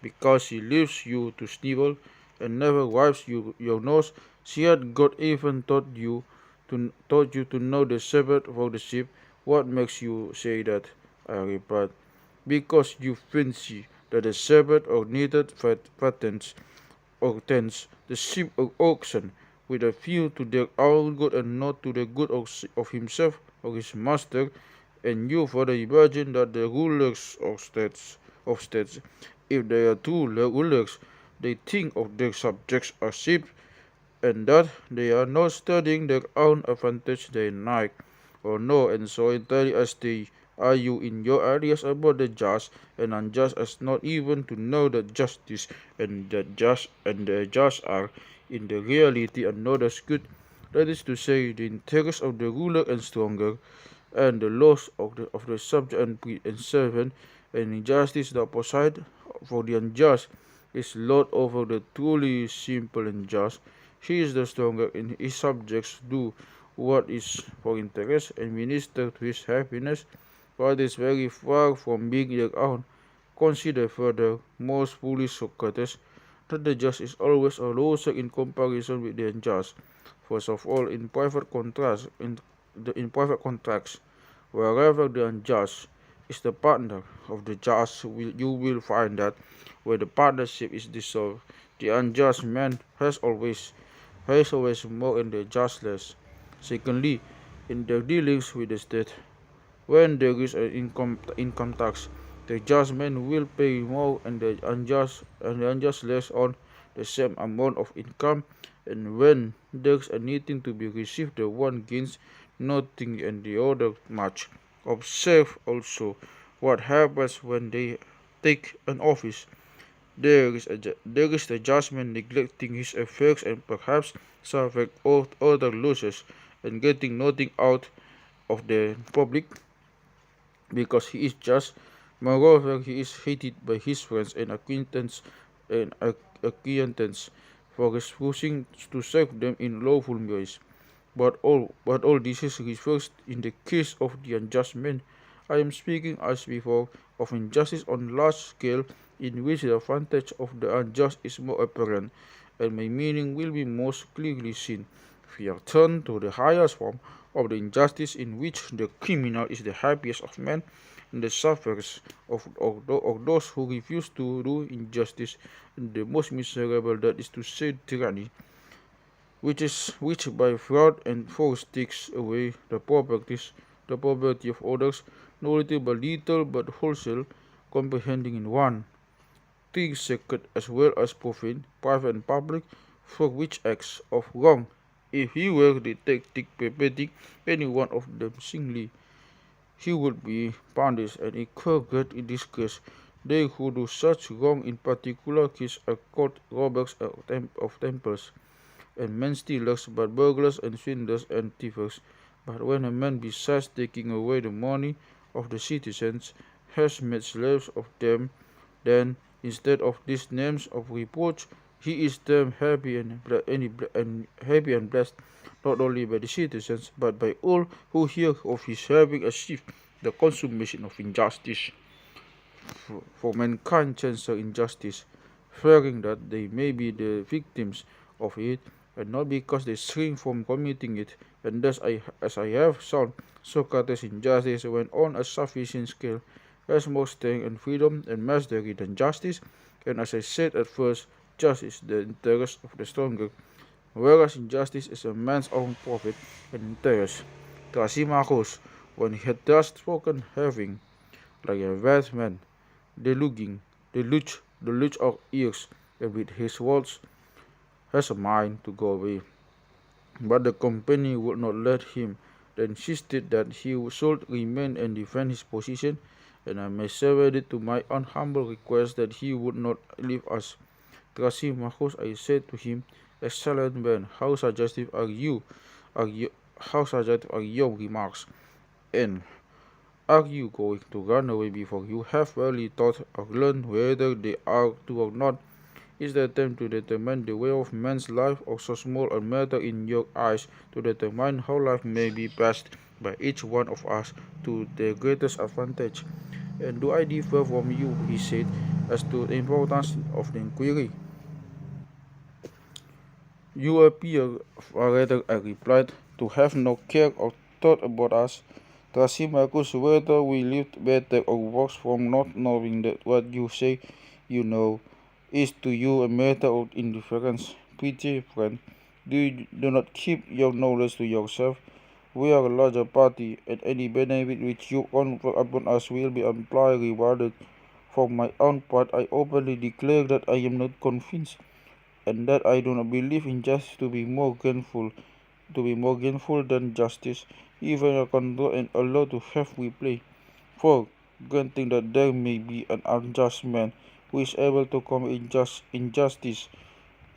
"Because she leaves you to snivel, and never wipes your nose. She had got even taught you to know the Sabbath for the sheep. What makes you say that?" I replied, "Because you fancy that the Sabbath or needed fattens or tends the sheep or oxen with a view to their own good and not to the good of himself or his master, and you further imagine that the rulers of states, if they are true rulers, they think of their subjects as sheep, and that they are not studying their own advantage day and night, or no, and so entirely as they are you in your ideas about the just and unjust as not even to know that justice and the just are in the reality and not as good, that is to say, the interest of the ruler and stronger, and the loss of the subject and servant, and injustice the opposite, for the unjust is lord over the truly simple and just. He is the stronger, and his subjects do what is for interest and minister to his happiness, but is very far from being their own. Consider further, most foolish Socrates, that the just is always a loser in comparison with the unjust. First of all, in private contracts, wherever the unjust is the partner of the just, you will find that where the partnership is dissolved, the unjust man has always more and the just less. Secondly, in their dealings with the state, when there is an income tax, the just man will pay more and the unjust less on the same amount of income, and when there is anything to be received, the one gains nothing and the other much. Observe also what happens when they take an office. there is the judgment neglecting his effects and perhaps suffering other losses and getting nothing out of the public because he is just. Moreover, he is hated by his friends and acquaintance for refusing to serve them in lawful ways. But all this is reversed in the case of the unjust man. I am speaking, as before, of injustice on large scale, in which the advantage of the unjust is more apparent, and my meaning will be most clearly seen. If we turn to the highest form of the injustice, in which the criminal is the happiest of men, and the sufferers of those who refuse to do injustice, and the most miserable, that is to say, tyranny, which by fraud and force takes away the property of others, not little by little but wholesale, comprehending in one thing sacred as well as profane, private and public, for which acts of wrong, if he were detected perpetrating any one of them singly, he would be punished and incur great disgrace. They who do such wrong in particular case are called robbers of temples and men stealers, but burglars and swindlers and thieves. But when a man, besides taking away the money of the citizens, has made slaves of them, then, instead of these names of reproach, he is termed happy and blessed, not only by the citizens, but by all who hear of his having achieved the consummation of injustice. For mankind censure injustice, fearing that they may be the victims of it, and not because they shrink from committing it. And thus, as I have shown, Socrates' injustice, when on a sufficient scale, has more strength and freedom and mastery than justice, and as I said at first, justice is the interest of the stronger, whereas injustice is a man's own profit and interest. Thrasymachus, when he had thus spoken, having, like a wise man, the luge of ears, and with his words has a mind to go away. But the company would not let him. They insisted that he should remain and defend his position, and I may sever it to my own humble request that he would not leave us. Thrasymachus, I said to him, excellent man, how suggestive are your remarks, and are you going to run away before you have really thought or learned whether they are true or not? Is the attempt to determine the way of man's life or so small a matter in your eyes to determine how life may be passed by each one of us to the greatest advantage? And do I differ from you, he said, as to the importance of the inquiry? You appear, rather, I replied, to have no care or thought about us. Thrasymachus, whether we lived better or worse from not knowing that what you say you know is to you a matter of indifference. Pretty friend, do not keep your knowledge to yourself. We are a larger party, and any benefit which you confer upon us will be amply rewarded. For my own part, I openly declare that I am not convinced, and that I do not believe injustice to be more gainful than justice, even a control and allowed to have free play. For, granting that there may be an unjust man who is able to commit injustice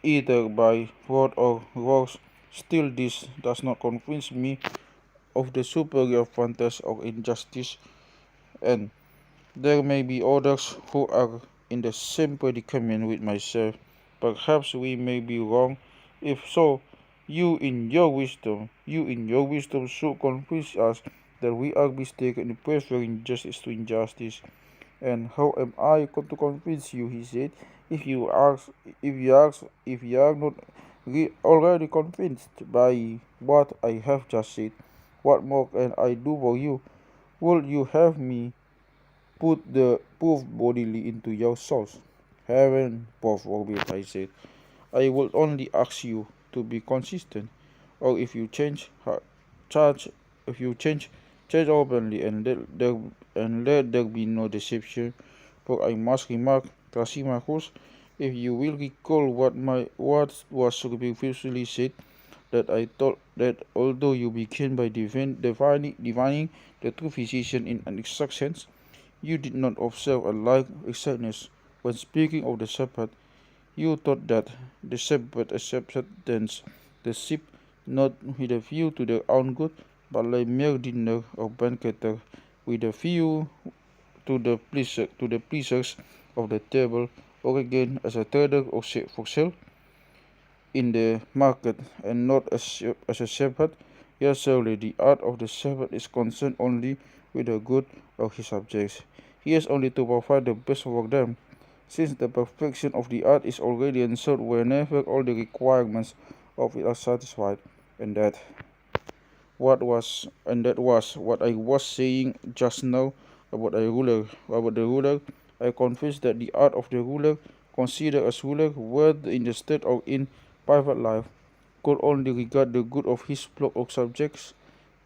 either by fraud or wrongs, still this does not convince me of the superior advantage of injustice, and there may be others who are in the same predicament with myself. Perhaps we may be wrong. If so, you in your wisdom should convince us that we are mistaken in preferring justice to injustice. And how am I to convince you? He said. If you are not already convinced by what I have just said, what more can I do for you? Will you have me put the proof bodily into your souls? Heaven forbid, I said. I will only ask you to be consistent, or if you charge, if you change openly, and let there be no deception. For I must remark, Thrasymachus, if you will recall what was previously said, that I thought that although you began by divining the true physician in an exact sense, you did not observe a like exactness When speaking of the shepherd, you thought that the shepherd tends the sheep not with a view to their own good, but like mere dinner or banqueter with a view to the pleasures of the table, or again as a trader for sale in the market, and not as a shepherd. Yes, surely the art of the shepherd is concerned only with the good of his subjects. He has only to provide the best for them, since the perfection of the art is already ensured whenever all the requirements of it are satisfied, and that was what I was saying just now about a ruler. About the ruler, I confess that the art of the ruler, considered as ruler, whether in the state or in private life, could only regard the good of his flock of subjects,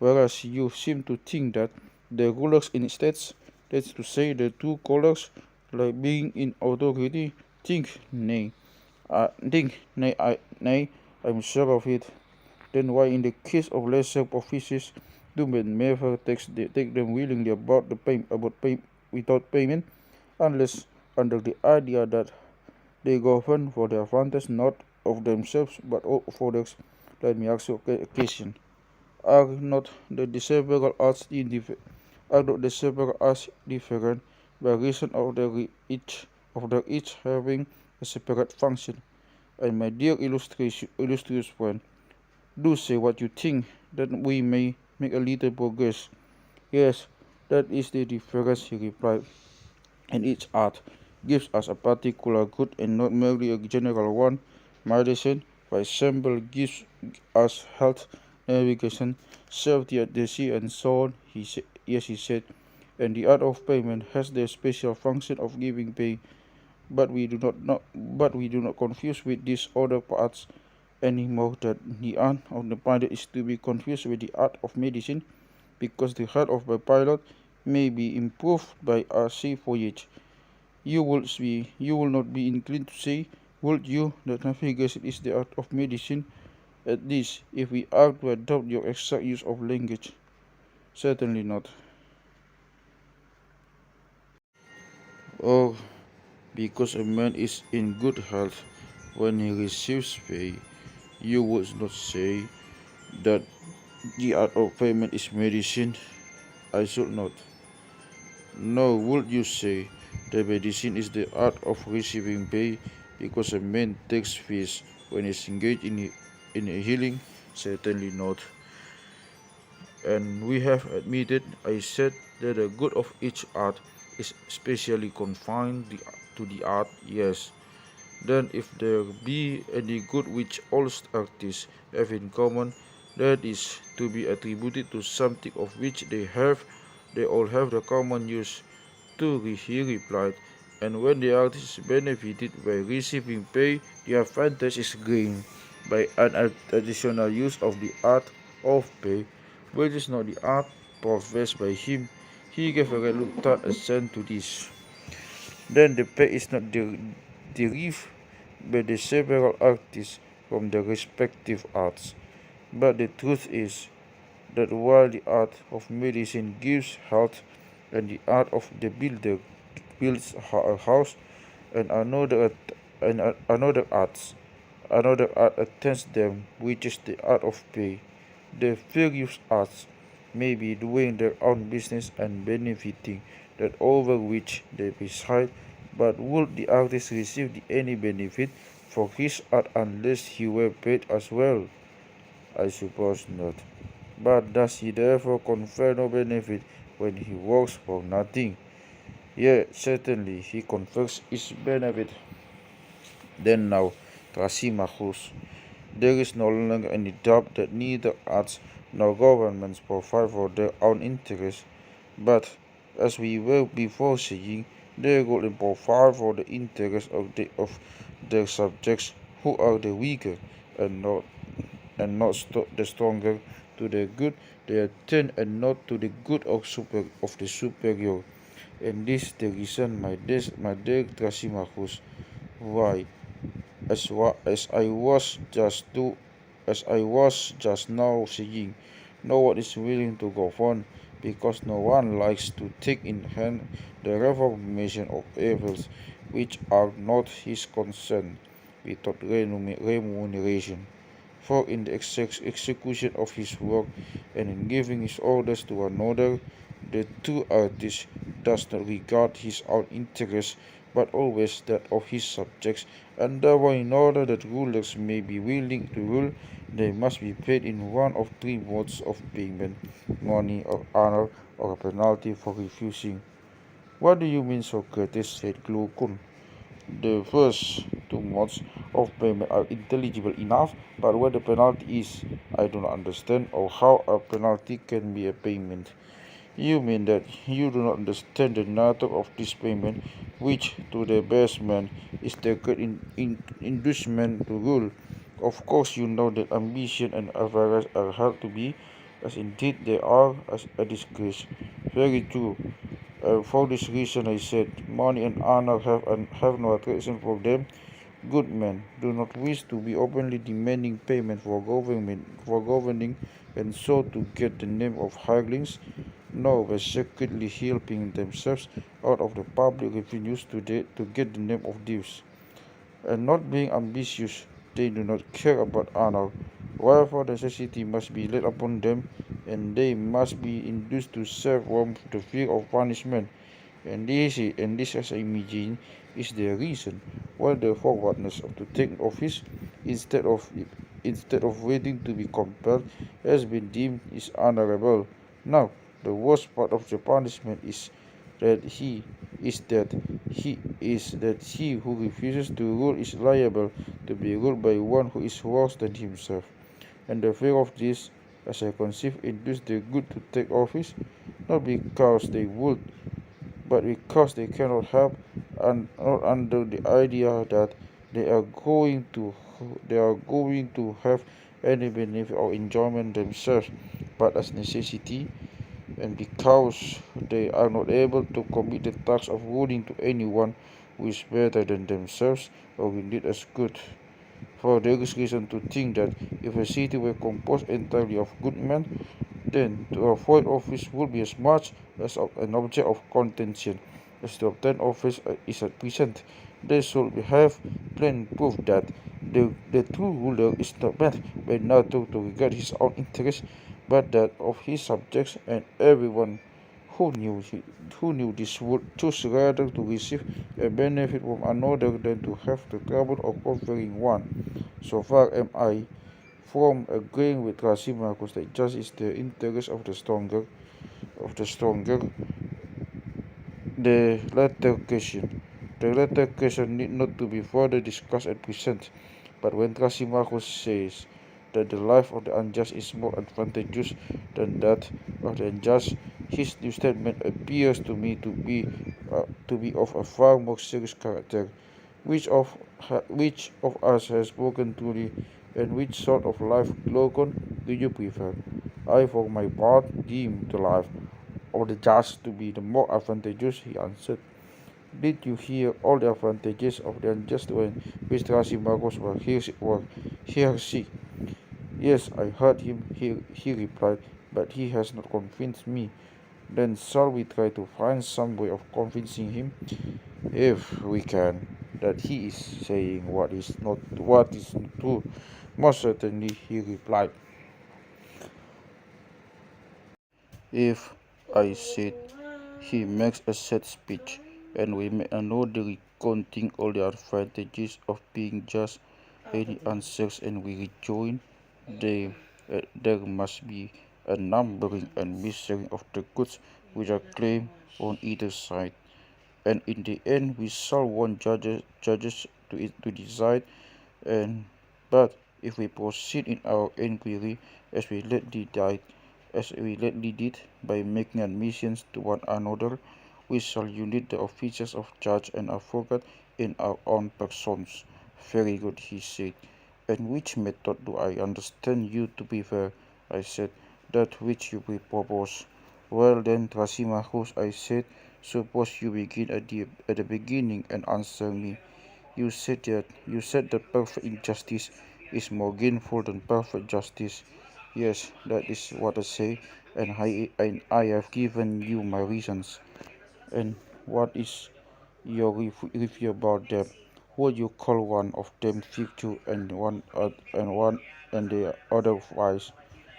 whereas you seem to think that the rulers in states, that's to say the two callers, like being in authority, nay, I'm sure of it. Then why in the case of lesser offices do men never take them willingly without payment, unless under the idea that they govern for the advantage not of themselves but of others? Let me ask you a question. Are not the several arts different by reason of their each having a separate function? And my dear illustrious friend, do say what you think, that we may make a little progress. Yes, that is the difference, he replied, and each art gives us a particular good and not merely a general one. Medicine, for example, gives us health, navigation, safety at the sea, and so on. Yes, he said, and the art of payment has the special function of giving pay, but we do not confuse with these other parts any more that the art of the pilot is to be confused with the art of medicine, because the heart of a pilot may be improved by a sea voyage. You will not be inclined to say, would you, that navigation is the art of medicine, at least if we are to adopt your exact use of language? Certainly not. Or because a man is in good health when he receives pay, you would not say that the art of payment is medicine? I should not. Nor would you say that medicine is the art of receiving pay because a man takes fees when he is engaged in a healing? Certainly not. And we have admitted, I said, that the good of each art is specially confined to the art, yes. Then if there be any good which all artists have in common, that is to be attributed to something of which they all have the common use. He replied, and when the artist benefited by receiving pay, the advantage is gained by an additional use of the art of pay, which is not the art professed by him. He gave a reluctant assent to this. Then the pay is not derived by the several artists from the respective arts. But the truth is that while the art of medicine gives health, and the art of the builder builds a house, and another art attends them, which is the art of pay, the various arts may be doing their own business and benefiting that over which they preside, but would the artist receive any benefit for his art unless he were paid as well? I suppose not. But does he therefore confer no benefit when he works for nothing? Yea, certainly he confers his benefit. Then now, Thrasymachus, there is no longer any doubt that neither arts nor governments provide for their own interests, but, as we were before saying, they will provide for the interests of their subjects, who are the weaker and not the stronger, to the good they attend, and not to the good of the superior. And this is the reason, my dear Thrasymachus, why, as I was just now saying, no one is willing to govern, because no one likes to take in hand the reformation of evils, which are not his concern, without remuneration. For in the execution of his work and in giving his orders to another, the true artist does not regard his own interest, but always that of his subjects, and therefore in order that rulers may be willing to rule, they must be paid in one of three modes of payment: money or honor, or a penalty for refusing. What do you mean, Socrates? Said Glaucon. The first two modes of payment are intelligible enough, but what the penalty is, I do not understand, or how a penalty can be a payment. You mean that you do not understand the nature of this payment, which to the best man is the great inducement to rule. Of course, you know that ambition and avarice are held to be, as indeed they are, as a disgrace. Very true. For this reason, I said, money and honor have no attraction for them. Good men do not wish to be openly demanding payment for governing, and so to get the name of hirelings, nor by secretly helping themselves out of the public revenues to get the name of thieves. And not being ambitious, they do not care about honor. Wherefore necessity must be laid upon them, and they must be induced to serve from the fear of punishment. And this, as I imagine, is the reason why the forwardness of to take office, instead of instead of waiting to be compelled, has been deemed is honorable. Now, the worst part of the punishment that he he who refuses to rule is liable to be ruled by one who is worse than himself. And the fear of this, as I conceive, induced the good to take office, not because they would, but because they cannot help, and not under the idea that they are going to have any benefit or enjoyment themselves, but as necessity, and because they are not able to commit the task of ruling to anyone who is better than themselves, or indeed as good. For there is reason to think that if a city were composed entirely of good men, then to avoid office would be as much as an object of contention as to obtain office is at present. They should have plain proof that the true ruler is not meant by nature to regard his own interests, but that of his subjects, and everyone who knew this would choose rather to receive a benefit from another than to have the trouble of conferring one. So far am I from agreeing with Thrasymachus that just is the interest of the stronger. The latter question need not to be further discussed at present. But when Thrasymachus says that the life of the unjust is more advantageous than that of the unjust, his new statement appears to me to be of a far more serious character. Which of us has spoken truly, and which sort of life, Glaucon, do you prefer? I, for my part, deem the life of the just to be the more advantageous, he answered. Did you hear all the advantages of the unjust when which Thrasymachus were here sick? Yes, I heard him, he replied, but he has not convinced me. Then shall we try to find some way of convincing him, if we can, that he is saying what is true? Most certainly, he replied. If, I said, he makes a sad speech, and we make another recounting all the advantages of being just, and he answers, and we rejoin, there must be a numbering and measuring of the goods which are claimed on either side, and in the end we shall want judges to decide. And but if we proceed in our inquiry as we lately did, by making admissions to one another, we shall unite the offices of judge and advocate in our own persons. Very good, he said. And which method do I understand you to prefer? I said. That which you will propose. Well then, Thrasymachus, I said, suppose you begin at the beginning and answer me. You said that perfect injustice is more gainful than perfect justice. Yes, that is what I say, and I have given you my reasons. And what is your review about them. Would you call one of them virtue and and the other vice?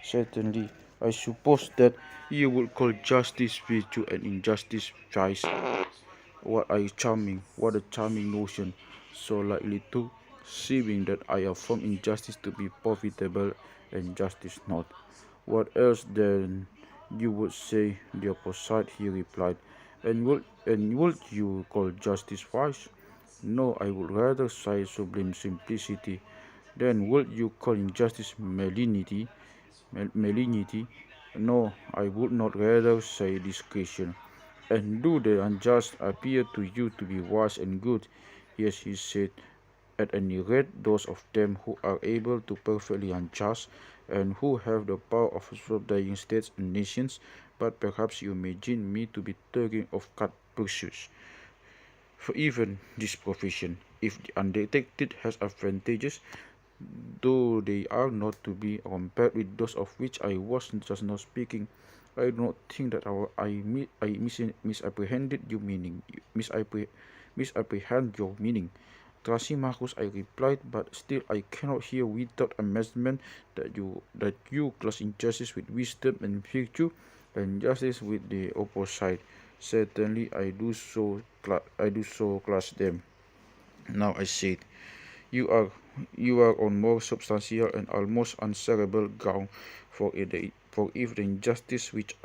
Certainly, I suppose that you would call justice virtue and injustice vice. What a charming notion, so likely to, seeing that I have found injustice to be profitable and justice not. What else then? You would say the opposite, he replied. And would you call justice vice? No, I would rather say sublime simplicity. Then would you call injustice malignity? Malignity? No, I would not rather say discretion. And do the unjust appear to you to be wise and good? Yes, he said, at any rate those of them who are able to perfectly unjust, and who have the power of subduing states and nations. But perhaps you imagine me to be talking of cut pursuits. For even this profession, if the undetected, has advantages, though they are not to be compared with those of which I was just now speaking. I do not think that I misapprehended your meaning. Misapprehend your meaning. Thrasymachus, I replied, but still I cannot hear without amazement that you class injustice with wisdom and virtue, and justice with the opposite. Certainly I do so class them. Now I said, you are you are on more substantial and almost answerable ground, for if the injustice which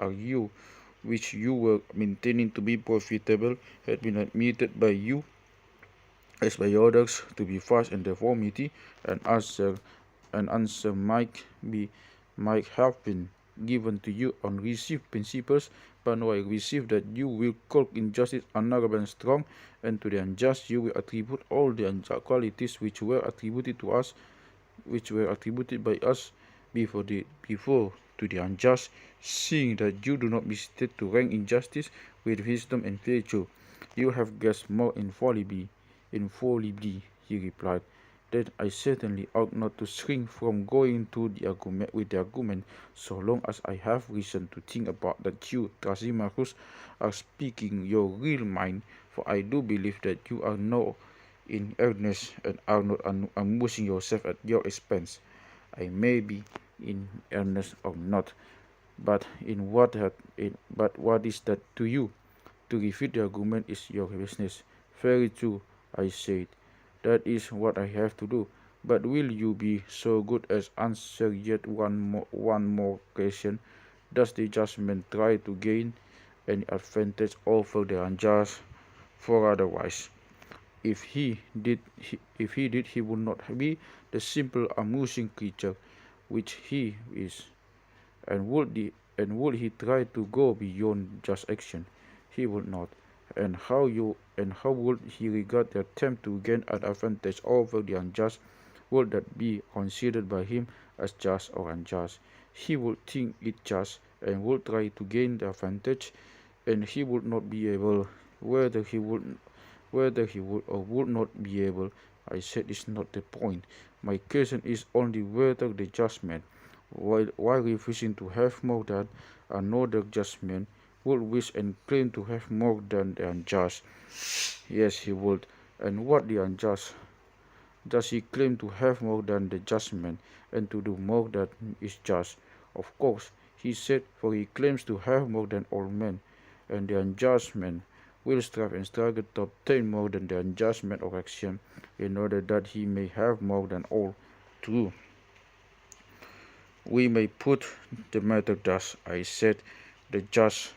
you were maintaining to be profitable had been admitted by you as by others to be vice and deformity, an answer might have been given to you on received principles, but now I receive that you will call injustice honorable and strong, and to the unjust you will attribute all the unjust qualities which were attributed by us before to the unjust, seeing that you do not mistake to rank injustice with wisdom and virtue. You have guessed more infallibly, he replied. Then I certainly ought not to shrink from going to the argument with the argument, so long as I have reason to think about that you, Thrasymachus, are speaking your real mind, for I do believe that you are now in earnest and are not amusing yourself at your expense. I may be in earnest or not, but what is that to you? To refute the argument is your business. Very true, I said. That is what I have to do. But will you be so good as answer yet one more question? Does the just man try to gain any advantage over the unjust? For otherwise, if he did, he would not be the simple, amusing creature which he is. And would he try to go beyond just action? He would not. And how would he regard the attempt to gain an advantage over the unjust? Would that be considered by him as just or unjust? He would think it just, and would try to gain the advantage, and he would not be able. Whether he would or would not be able, I said, is not the point. My question is only whether the just man, while refusing to have more than another just man, would wish and claim to have more than the unjust. Yes, he would. And what the unjust? Does he claim to have more than the just man, and to do more than is just? Of course, he said, for he claims to have more than all men, and the unjust man will strive and struggle to obtain more than the unjust man of action, in order that he may have more than all. True. We may put the matter thus, I said, the just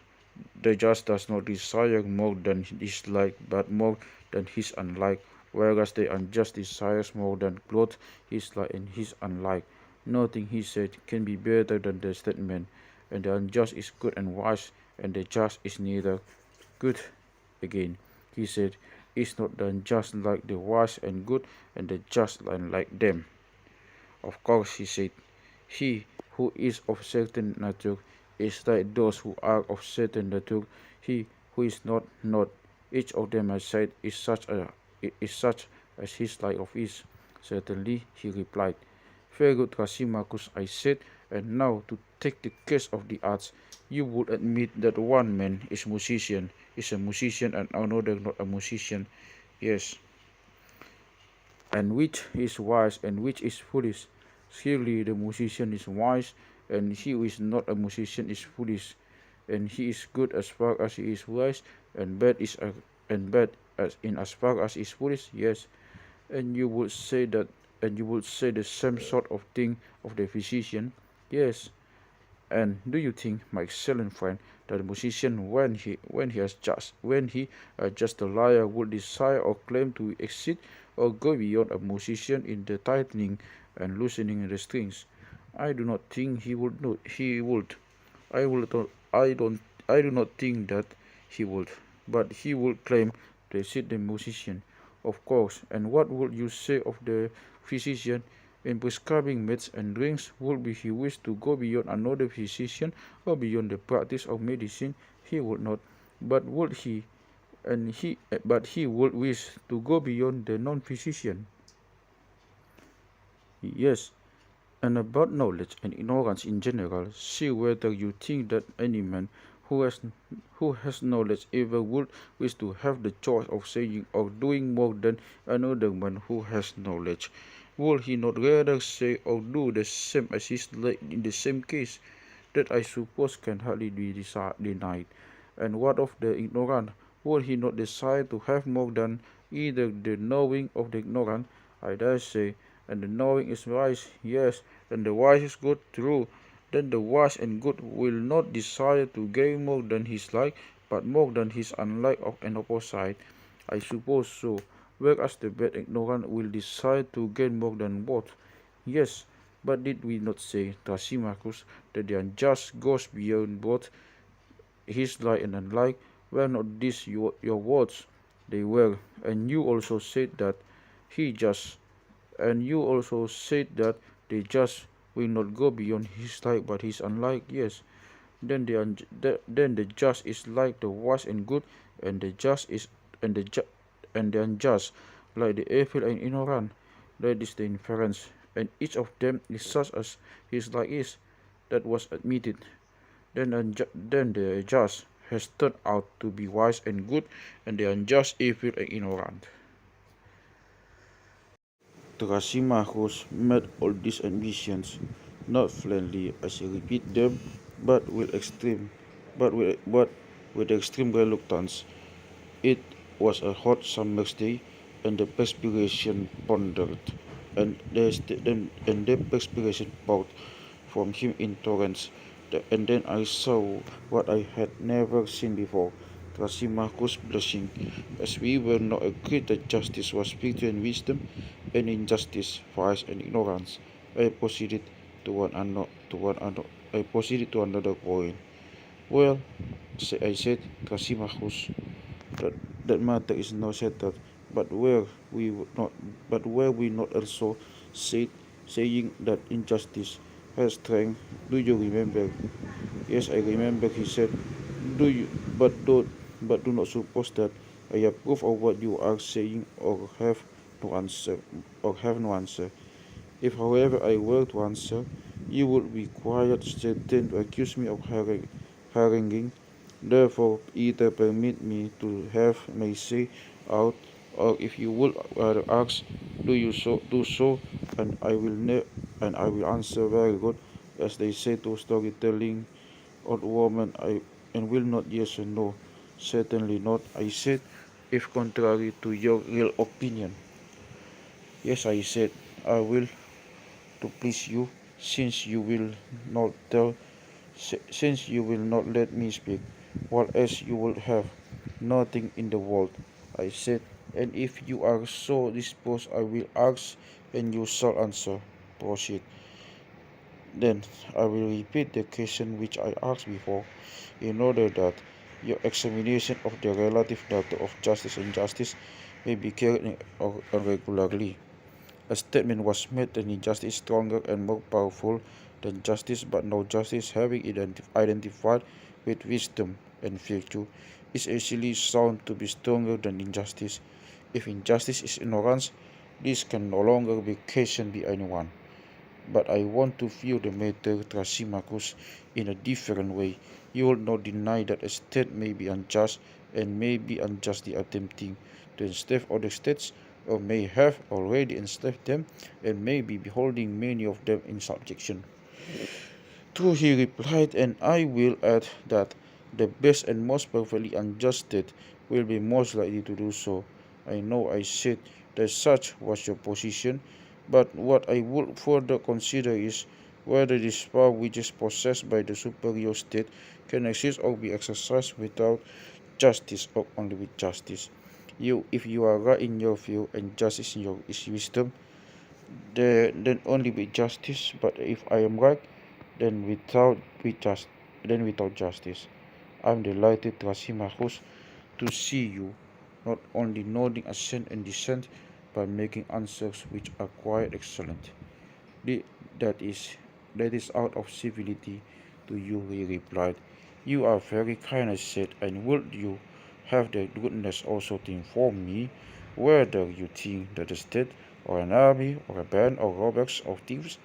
the just does not desire more than his like, but more than his unlike, whereas the unjust desires more than both his like and his unlike. Nothing, he said, can be better than the statement, and the unjust is good and wise, and the just is neither good. Again, he said, is not the unjust like the wise and good, and the just unlike them? Of course, he said, he who is of certain nature is like those who are of certain nature. He who is not. Each of them, I said, is such as his like of is. Certainly, he replied. Very good, Thrasymachus, I said, And now, to take the case of the arts, you would admit that one man is a musician, and another not a musician. Yes. And which is wise and which is foolish? Surely the musician is wise, and he who is not a musician is foolish. And he is good as far as he is wise, and bad as in as far as he is foolish. Yes. And you would say that, and you would say the same sort of thing of the physician. Yes. And do you think, my excellent friend, that the musician, when he just a liar, would desire or claim to exceed or go beyond a musician in the tightening and loosening the strings? I do not think he would. Not, he would. I will. I don't. I do not think that he would. But he would claim to exceed the musician, of course. And what would you say of the physician? In prescribing meats and drinks, would be he wish to go beyond another physician or beyond the practice of medicine? He would not. But would he? But he would wish to go beyond the non-physician. Yes. And about knowledge and ignorance in general, see whether you think that any man who has who has knowledge ever would wish to have the choice of saying or doing more than another man who has knowledge. Will he not rather say or do the same as is like in the same case? That I suppose can hardly be denied. And what of the ignorant? Will he not desire to have more than either the knowing of the ignorant? I dare say, and the knowing is wise, yes, and the wise is good, true. Then the wise and good will not desire to gain more than his like, but more than his unlike of an opposite. I suppose so. Whereas the bad ignorant will desire to gain more than both. Yes, but did we not say, Thrasymachus, that the unjust goes beyond both his like and unlike? Were not these your words? They were, and you also said that he just and you also said that the just will not go beyond his like but his unlike. Yes. Then the just is like the wise and good, and the just is and the ju- and the unjust like the evil and ignorant. That is the inference, and each of them is such as his like is. That was admitted. Then the just has turned out to be wise and good, and the unjust evil and ignorant. Thrasymachus made all these admissions, not flatly as I repeat them, but with extreme reluctance. It was a hot summer's day, and the perspiration pondered, and the perspiration poured from him in torrents. And then I saw what I had never seen before. Thrasymachus blushing, as we were not agreed that justice was virtue and wisdom, and injustice vice and ignorance. I proceeded to another point. Well, I said, Thrasymachus, that that matter is now settled. But where we not also said, saying that injustice has strength? Do you remember? Yes, I remember. He said, "Do you? But do not suppose that I approve of what you are saying, or no answer, or have no answer. If, however, I were to answer, you would be quite certain to accuse me of haranguing. Therefore, either permit me to have my say out, or if you would rather ask, do so, and I will answer very good, as they say to storytelling, old woman, and will not yes or no. Certainly not, I said, if contrary to your real opinion. Yes, I said, I will to please you, since you will not tell, since you will not let me speak. What else you would have? Nothing in the world, I said. And if you are so disposed, I will ask, and you shall answer. Proceed. Then I will repeat the question which I asked before, in order that your examination of the relative data of justice and injustice may be carried on regularly. A statement was made that injustice is stronger and more powerful than justice, but no justice, having identified with wisdom and virtue, is easily shown to be stronger than injustice. If injustice is ignorance, this can no longer be questioned by anyone. But I want to view the matter, Thrasymachus, in a different way. You will not deny that a state may be unjust, and may be unjustly attempting to enslave other states, or may have already enslaved them, and may be beholding many of them in subjection. True, he replied, and I will add that the best and most perfectly unjust state will be most likely to do so. I know I said that such was your position, but what I would further consider is whether this power which is possessed by the superior state can exist or be exercised without justice or only with justice. If you are right in your view and justice in your is wisdom, then only with justice. But if I am right, then without justice. I'm delighted, Thrasymachus, to see you not only nodding assent and dissent, but making answers which are quite excellent. That is that is out of civility to you, he replied. You are very kind, I said, and would you have the goodness also to inform me whether you think that the state, or an army, or a band of robbers, or thieves,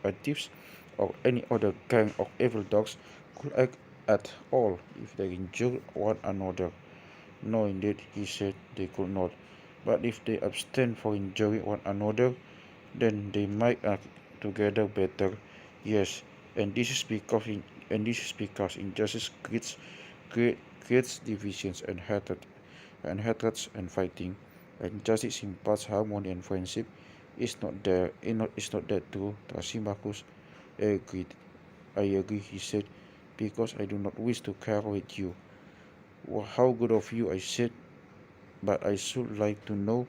or any other gang of evil dogs could act at all if they injure one another? No, indeed, he said, they could not. But if they abstain from injuring one another, then they might act together better. Yes, and this is because injustice creates divisions and hatreds and fighting, and justice imparts harmony and friendship. Is not that true, Thrasymachus? I agreed. I agree, he said, because I do not wish to quarrel with you. Well, how good of you, I said, but I should like to know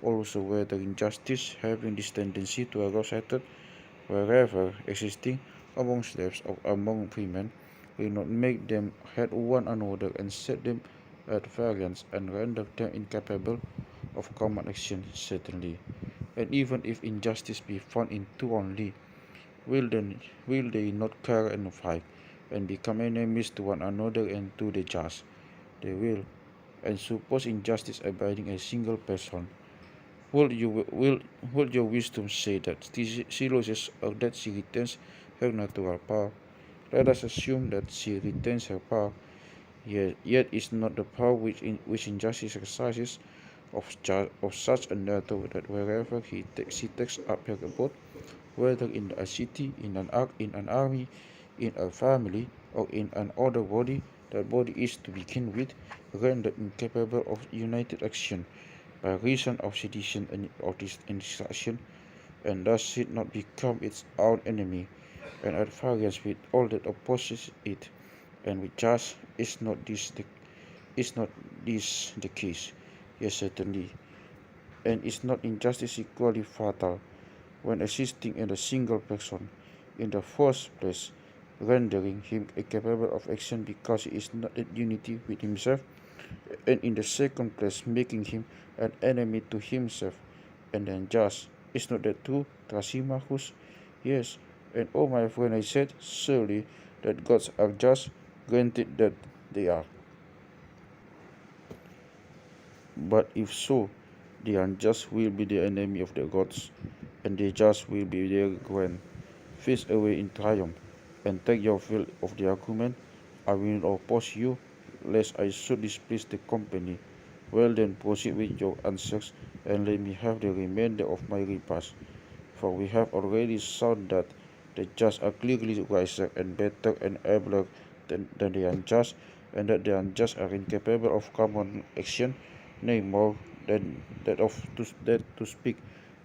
also whether injustice, having this tendency to arouse hatred wherever existing among slaves or among freemen, will not make them hate one another and set them at variance and render them incapable of common action. Certainly. And even if injustice be found in two only, will they not quarrel and fight, and become enemies to one another and to the just? They will. And suppose injustice abiding a single person, would your wisdom say that she loses or that she retains her natural power? Let us assume that she retains her power, yet is not the power which injustice exercises of such a nature that wherever she takes up her abode, whether in a city, in an army, in a family, or in an other body, that body is to begin with rendered incapable of united action by reason of sedition and of this distraction, and thus it not become its own enemy, and at variance with all that opposes it, and with just is not this the case? Yes, certainly. And is not injustice equally fatal when existing in a single person, in the first place, rendering him incapable of action because he is not at unity with himself, and in the second place, making him an enemy to himself, and then just? Is not that true, Thrasymachus? Yes, and oh my friend, I said, surely that gods are just, granted that they are. But if so, the unjust will be the enemy of the gods, and the just will be their grand. Face away in triumph, and take your fill of the argument. I will not oppose you, lest I should displease the company. Well then, proceed with your answers, and let me have the remainder of my repast. For we have already shown that the just are clearly wiser and better and abler than the unjust, and that the unjust are incapable of common action, nay more than that to speak,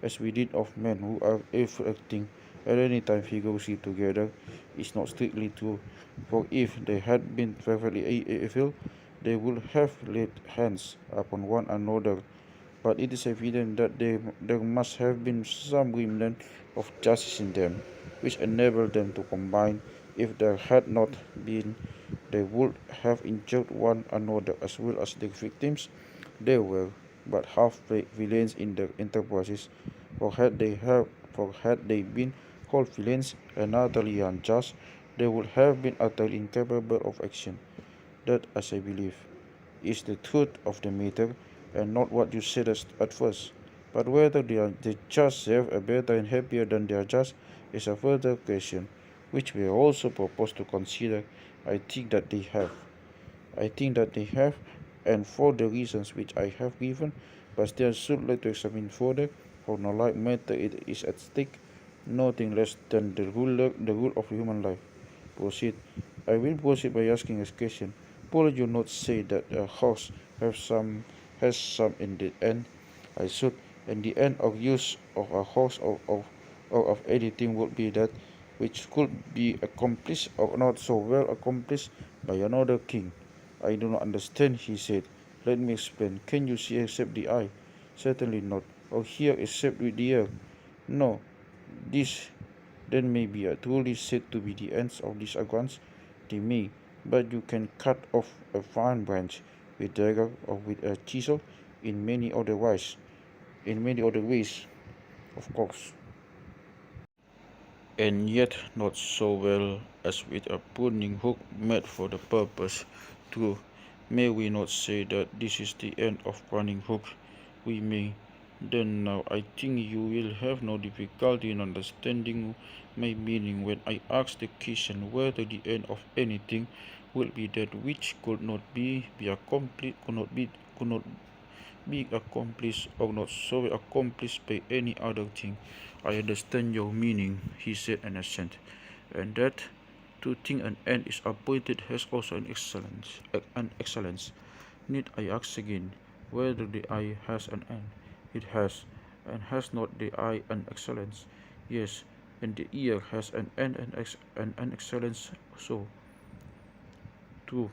as we did of men who are evil acting at any time vigorously together, is not strictly true. For if they had been perfectly evil, they would have laid hands upon one another, but it is evident that there must have been some remnant of justice in them, which enabled them to combine. If there had not been, they would have injured one another as well as their victims. They were but half villains in their enterprises, for had they been whole villains and utterly unjust, they would have been utterly incapable of action. That, as I believe, is the truth of the matter, and not what you said at first, but whether the just serve a better and happier than the unjust, is a further question, which we also propose to consider. I think that they have. I think that they have, and for the reasons which I have given, but still should like to examine further, for no like matter it is at stake, nothing less than the rule of human life. Proceed. I will proceed by asking a question. Will you not say that a horse has some in the end? I should. And the end of use of a horse or of anything would be that which could be accomplished or not so well accomplished by another king. I do not understand, he said. Let me explain. Can you see except the eye? Certainly not. Or hear except with the ear? No. This then may be truly said to be the ends of these agons. They may, but you can cut off a fine branch with dagger or with a chisel in many other ways, of course, and yet not so well as with a pruning hook made for the purpose. True, may we not say that this is the end of pruning hook? We may. Then now I think you will have no difficulty in understanding my meaning when I ask the question whether the end of anything will be that which could not be accomplished or not so accomplished by any other thing. I understand your meaning, he said in assent, and that to think an end is appointed has also an excellence. Need I ask again whether the eye has an end? It has. And has not the eye an excellence? Yes. And the ear has an end and an excellence so. True.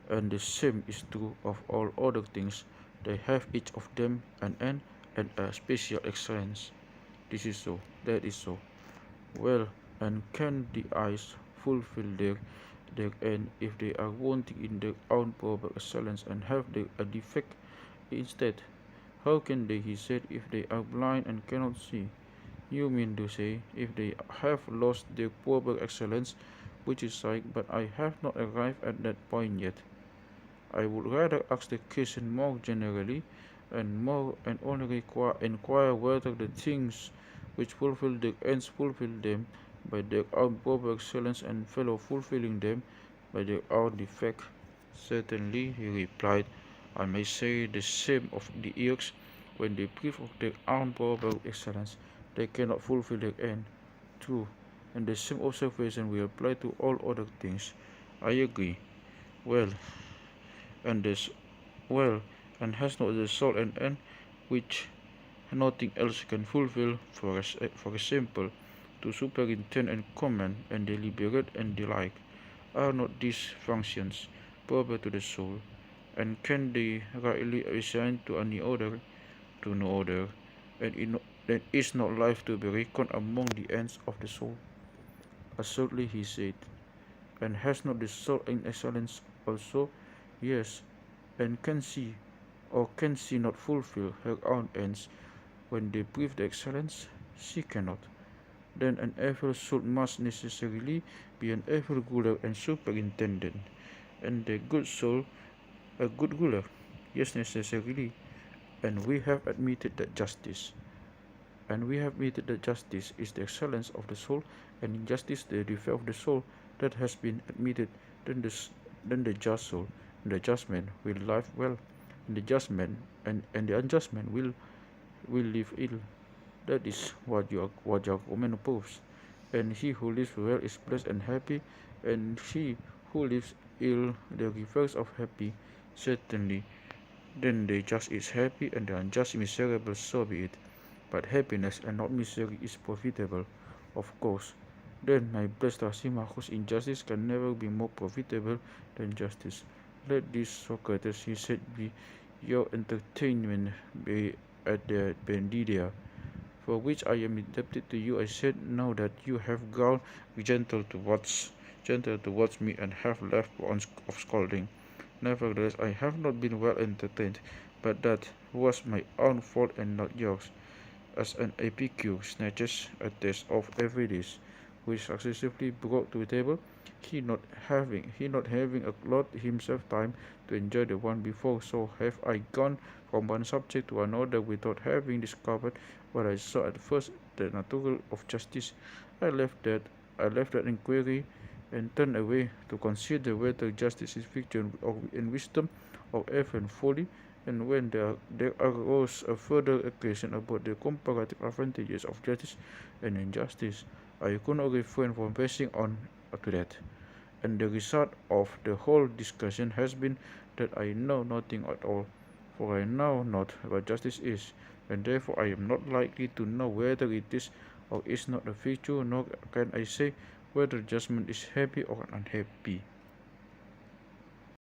And the same is true of all other things. They have each of them an end and a special excellence. This is so, that is so. Well, and can the eyes fulfill their end if they are wanting in their own proper excellence and have a defect instead? How can they, he said, if they are blind and cannot see? You mean to say, if they have lost their proper excellence, which is sight, but I have not arrived at that point yet. I would rather ask the question more generally and only inquire whether the things which fulfill their ends fulfill them by their own proper excellence and fellow fulfilling them by their own defect. Certainly, he replied, I may say the same of the ears. When they prove of their own proper excellence, they cannot fulfill their end. True, and the same observation will apply to all other things. I agree. Well, and this well, and has not the soul an end which nothing else can fulfill, for example, to superintend and command and deliberate and the like. Are not these functions proper to the soul, and can they rightly assign to any other? To no other, and is not life to be reckoned among the ends of the soul? Assuredly, he said. And has not the soul an excellence also? Yes. And can she not fulfill her own ends when they prove the excellence? She cannot. Then an evil soul must necessarily be an evil ruler and superintendent, and the good soul a good ruler. Yes, necessarily. And we have admitted that justice. And we have admitted that justice is the excellence of the soul, and injustice the defect of the soul. That has been admitted. Then the just soul, and the just man will live well, and the just man and the unjust man will live ill. That is what your woman proves. And he who lives well is blessed and happy, and he who lives ill the reverse of happy. Certainly. Then the just is happy and the unjust miserable, so be it. But happiness and not misery is profitable, of course. Then, my blessed Thrasymachus, injustice can never be more profitable than justice. Let this, Socrates, he said, be your entertainment be at the Bendidia, for which I am indebted to you. I said, now that you have grown gentle towards me and have left once of scolding. Nevertheless, I have not been well entertained, but that was my own fault and not yours. As an epicurus snatches a taste of every dish which successively brought to the table, he not having allowed himself time to enjoy the one before, so have I gone from one subject to another without having discovered what I saw at first the nature of justice, I left that inquiry and turned away to consider whether justice is fiction or in wisdom, or error and folly, and when there arose a further question about the comparative advantages of justice and injustice, I could not refrain from passing on to that. And the result of the whole discussion has been that I know nothing at all, for I know not what justice is, and therefore I am not likely to know whether it is or is not a virtue, nor can I say whether judgment is happy or unhappy.